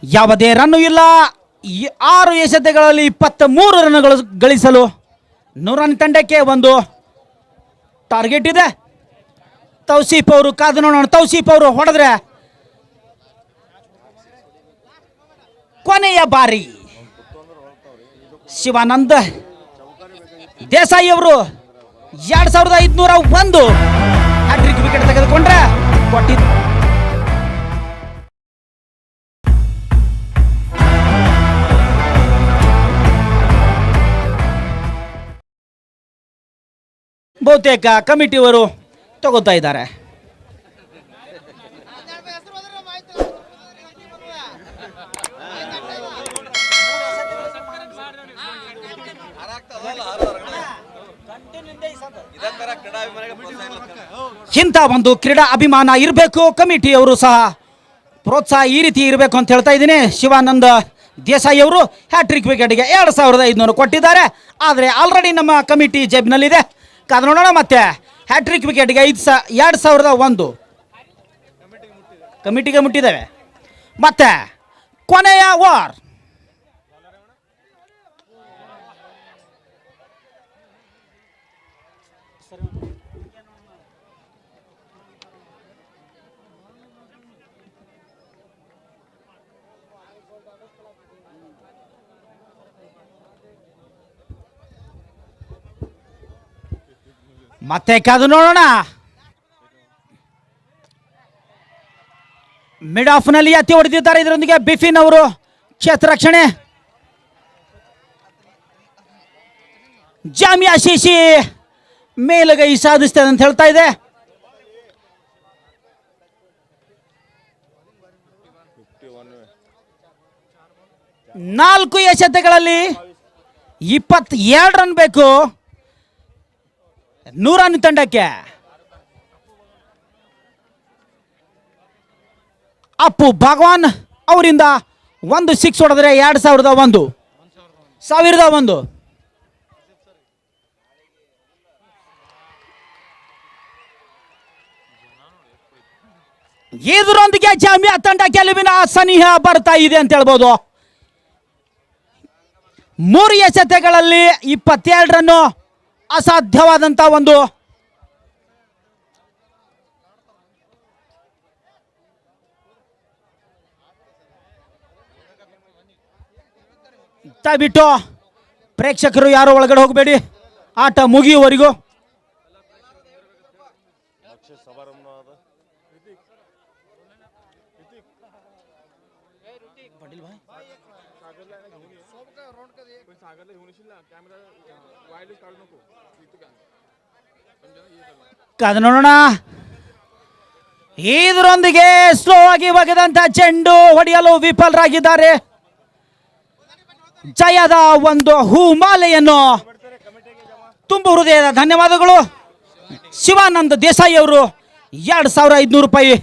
S5: ಯಾವುದೇ ರನ್ನು ಇಲ್ಲ. 6 ಎಸೆತಗಳಲ್ಲಿ 23 ರನ್ಗಳು ಗಳಿಸಲು 100 ರನ್ ತಂಡಕ್ಕೆ ಒಂದು ಟಾರ್ಗೆಟ್ ಇದೆ. ತೌಸೀಫ್ ಅವರು ಕಾದು ನೋಡೋಣ. ತೌಸೀಫ್ ಅವರು ಹೊಡೆದ್ರೆ ಕೊನೆಯ ಬಾರಿ ಶಿವಾನಂದ್ ದೇಸಾಯಿ ಅವರು 2501 ಹ್ಯಾಟ್ರಿಕ್ ವಿಕೆಟ್ ತೆಗೆದುಕೊಂಡ್ರೆ ಕೊಟ್ಟಿದ್ದು. ಬಹುತೇಕ ಕಮಿಟಿಯವರು ತಗೋತಾ ಇದ್ದಾರೆ. ಇಂಥ ಒಂದು ಕ್ರೀಡಾ ಅಭಿಮಾನ ಇರಬೇಕು, ಕಮಿಟಿಯವರು ಸಹ ಪ್ರೋತ್ಸಾಹ ಈ ರೀತಿ ಇರಬೇಕು ಅಂತ ಹೇಳ್ತಾ ಇದ್ದೀನಿ. ಶಿವಾನಂದ ದೇಸಾಯಿ ಅವರು ಹ್ಯಾಟ್ರಿಕ್ ವಿಕೆಟ್ಗೆ 2500 ಕೊಟ್ಟಿದ್ದಾರೆ. ಆದರೆ ಆಲ್ರೆಡಿ ನಮ್ಮ ಕಮಿಟಿ ಜೇಬ್ನಲ್ಲಿದೆ. ಕಾದು ನೋಡೋಣ. ಮತ್ತೆ ಹ್ಯಾಟ್ರಿಕ್ ವಿಕೆಟ್ಗೆ 2001 ಕಮಿಟಿಗೆ ಮುಟ್ಟಿದ್ದೇವೆ. ಮತ್ತೆ ಕೊನೆಯ ಓವರ್ ಮತ್ತೆ ಕಾದು ನೋಡೋಣ. ಮಿಡ್ ಆಫ್ ನಲ್ಲಿ ಎತ್ತಿ ಹೊಡೆದಿದ್ದಾರೆ. ಇದರೊಂದಿಗೆ ಬಿಫಿನ್ ಅವರು ಕ್ಷೇತ್ರ ರಕ್ಷಣೆ. ಜಾಮಿಯಾ ಶಿಶಿ ಮೇಲುಗೈ ಸಾಧಿಸ್ತದೆ ಅಂತ ಹೇಳ್ತಾ ಇದೆ. ನಾಲ್ಕು ಎಸೆತಗಳಲ್ಲಿ 22 ರನ್ ಬೇಕು ನೂರಾನಿ ತಂಡಕ್ಕೆ. ಅಪ್ಪು ಭಗವಾನ್ ಅವರಿಂದ 1 ಸಿಕ್ಸ್ ಹೊಡೆದ್ರೆ 2001. ಇದರೊಂದಿಗೆ ಜಾಮಿಯಾ ತಂಡ ಗೆಲುವಿನ ಸನಿಹ ಬರ್ತಾ ಇದೆ ಅಂತ ಹೇಳ್ಬೋದು. 3 ಎಸೆತಗಳಲ್ಲಿ 22 ರನ್ನು ಅಸಾಧ್ಯವಾದಂತ ಒಂದು ದಯವಿಟ್ಟು ಪ್ರೇಕ್ಷಕರು ಯಾರು ಒಳಗಡೆ ಹೋಗಬೇಡಿ, ಆಟ ಮುಗಿಯುವವರೆಗೂ. ಕಾದು ನೋಡೋಣ. ಇದರೊಂದಿಗೆ ಸ್ಲೋ ಆಗಿ ಒಗೆದಂತ ಚೆಂಡು ಹೊಡೆಯಲು ವಿಫಲರಾಗಿದ್ದಾರೆ. ಜಯದ ಒಂದು ಹೂಮಾಲೆಯನ್ನು ತುಂಬ ಹೃದಯದ ಧನ್ಯವಾದಗಳು. ಶಿವಾನಂದ ದೇಸಾಯಿ ಅವರು 2500 ರೂಪಾಯಿ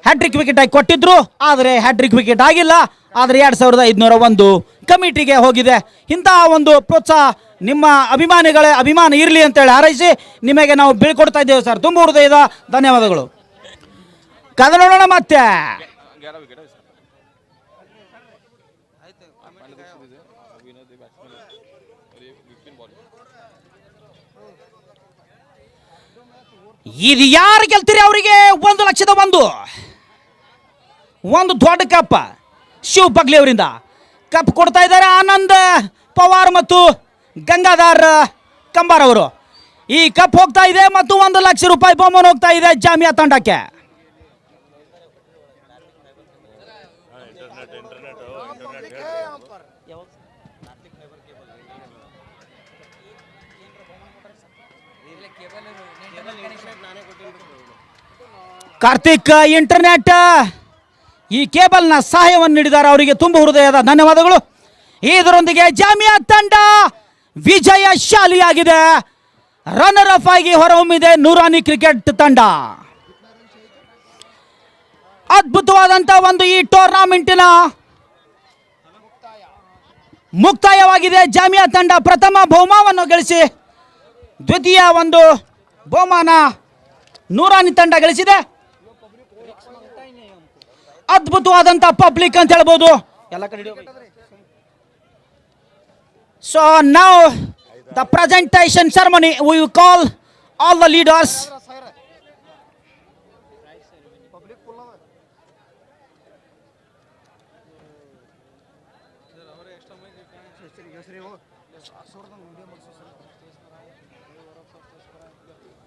S5: ಹ್ಯಾಟ್ರಿಕ್ ವಿಕೆಟ್ ಆಗಿ ಕೊಟ್ಟಿದ್ರು. ಆದರೆ ಹ್ಯಾಟ್ರಿಕ್ ವಿಕೆಟ್ ಆಗಿಲ್ಲ. ಆದರೆ 2501 ಕಮಿಟಿಗೆ ಹೋಗಿದೆ. ಇಂತಹ ಒಂದು ಪ್ರೋತ್ಸಾಹ ನಿಮ್ಮ ಅಭಿಮಾನ ಇರಲಿ ಅಂತೇಳಿ ಹಾರೈಸಿ ನಿಮಗೆ ನಾವು ಬೀಳ್ಕೊಡ್ತಾ ಇದ್ದೇವೆ ಸರ್. ತುಂಬ ಹೃದಯದ ಧನ್ಯವಾದಗಳು. ಕದ ನೋಡೋಣ. ಮತ್ತೆ ಇದು ಯಾರು ಗೆಲ್ತೀರಿ ಅವರಿಗೆ 1,00,001 ಒಂದು ದೊಡ್ಡ ಕಪ್ ಶಿವ್ ಬಗ್ಲಿ ಅವರಿಂದ ಕಪ್ ಕೊಡ್ತಾ ಇದ್ದಾರೆ. ಆನಂದ್ ಪವಾರ್ ಮತ್ತು ಗಂಗಾಧರ್ ಕಂಬಾರ್ ಅವರು. ಈ ಕಪ್ ಹೋಗ್ತಾ ಇದೆ ಮತ್ತು 1,00,000 ರೂಪಾಯಿ ಬಹುಮಾನ ಹೋಗ್ತಾ ಇದೆ ಜಾಮಿಯಾ ತಂಡಕ್ಕೆ. ಕಾರ್ತಿಕ್ ಇಂಟರ್ನೆಟ್ ಈ ಕೇಬಲ್ನ ಸಹಾಯವನ್ನು ನೀಡಿದ್ದಾರೆ. ಅವರಿಗೆ ತುಂಬ ಹೃದಯದ ಧನ್ಯವಾದಗಳು. ಇದರೊಂದಿಗೆ ಜಾಮಿಯಾ ತಂಡ ವಿಜಯಶಾಲಿಯಾಗಿದೆ. ರನ್ನರ್ ಅಪ್ ಆಗಿ ಹೊರಹೊಮ್ಮಿದೆ ನೂರಾನಿ ಕ್ರಿಕೆಟ್ ತಂಡ. ಅದ್ಭುತವಾದಂತ ಒಂದು ಈ ಟೂರ್ನಾಮೆಂಟಿನ ಮುಕ್ತಾಯವಾಗಿದೆ. ಜಾಮಿಯಾ ತಂಡ ಪ್ರಥಮ ಬಹುಮಾನವನ್ನು ಗಳಿಸಿ ದ್ವಿತೀಯ ಒಂದು ಬಹುಮಾನ ನೂರಾನಿ ತಂಡ ಗಳಿಸಿದೆ. ಅದ್ಭುತವಾದಂತ ಪಬ್ಲಿಕ್ ಅಂತ ಹೇಳ್ಬೋದು ಎಲ್ಲ ಕಡೆ. So now the presentation ceremony, we will call all the leaders.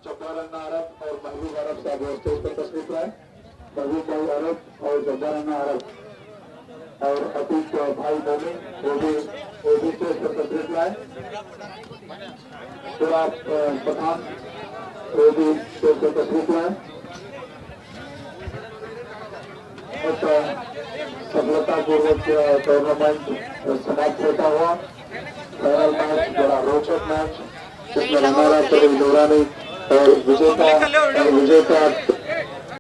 S2: जब्बारन्ना अरब और महबूब अरब साहब स्टेज पर तशरीफ लाए. महबूब भाई अरब और जब्बारन्ना अरब और अतीक भाई मोमिन वो भी स्टेज पर तशरीफ लाए। पूरा पठान वो भी स्टेज पर तशरीफ लाए। सफलतापूर्वक टूर्नामेंट समाप्त होता हुआ। फाइनल मैच बड़ा रोचक मैच जिसमें हमारा करीब नूरानी और विजेता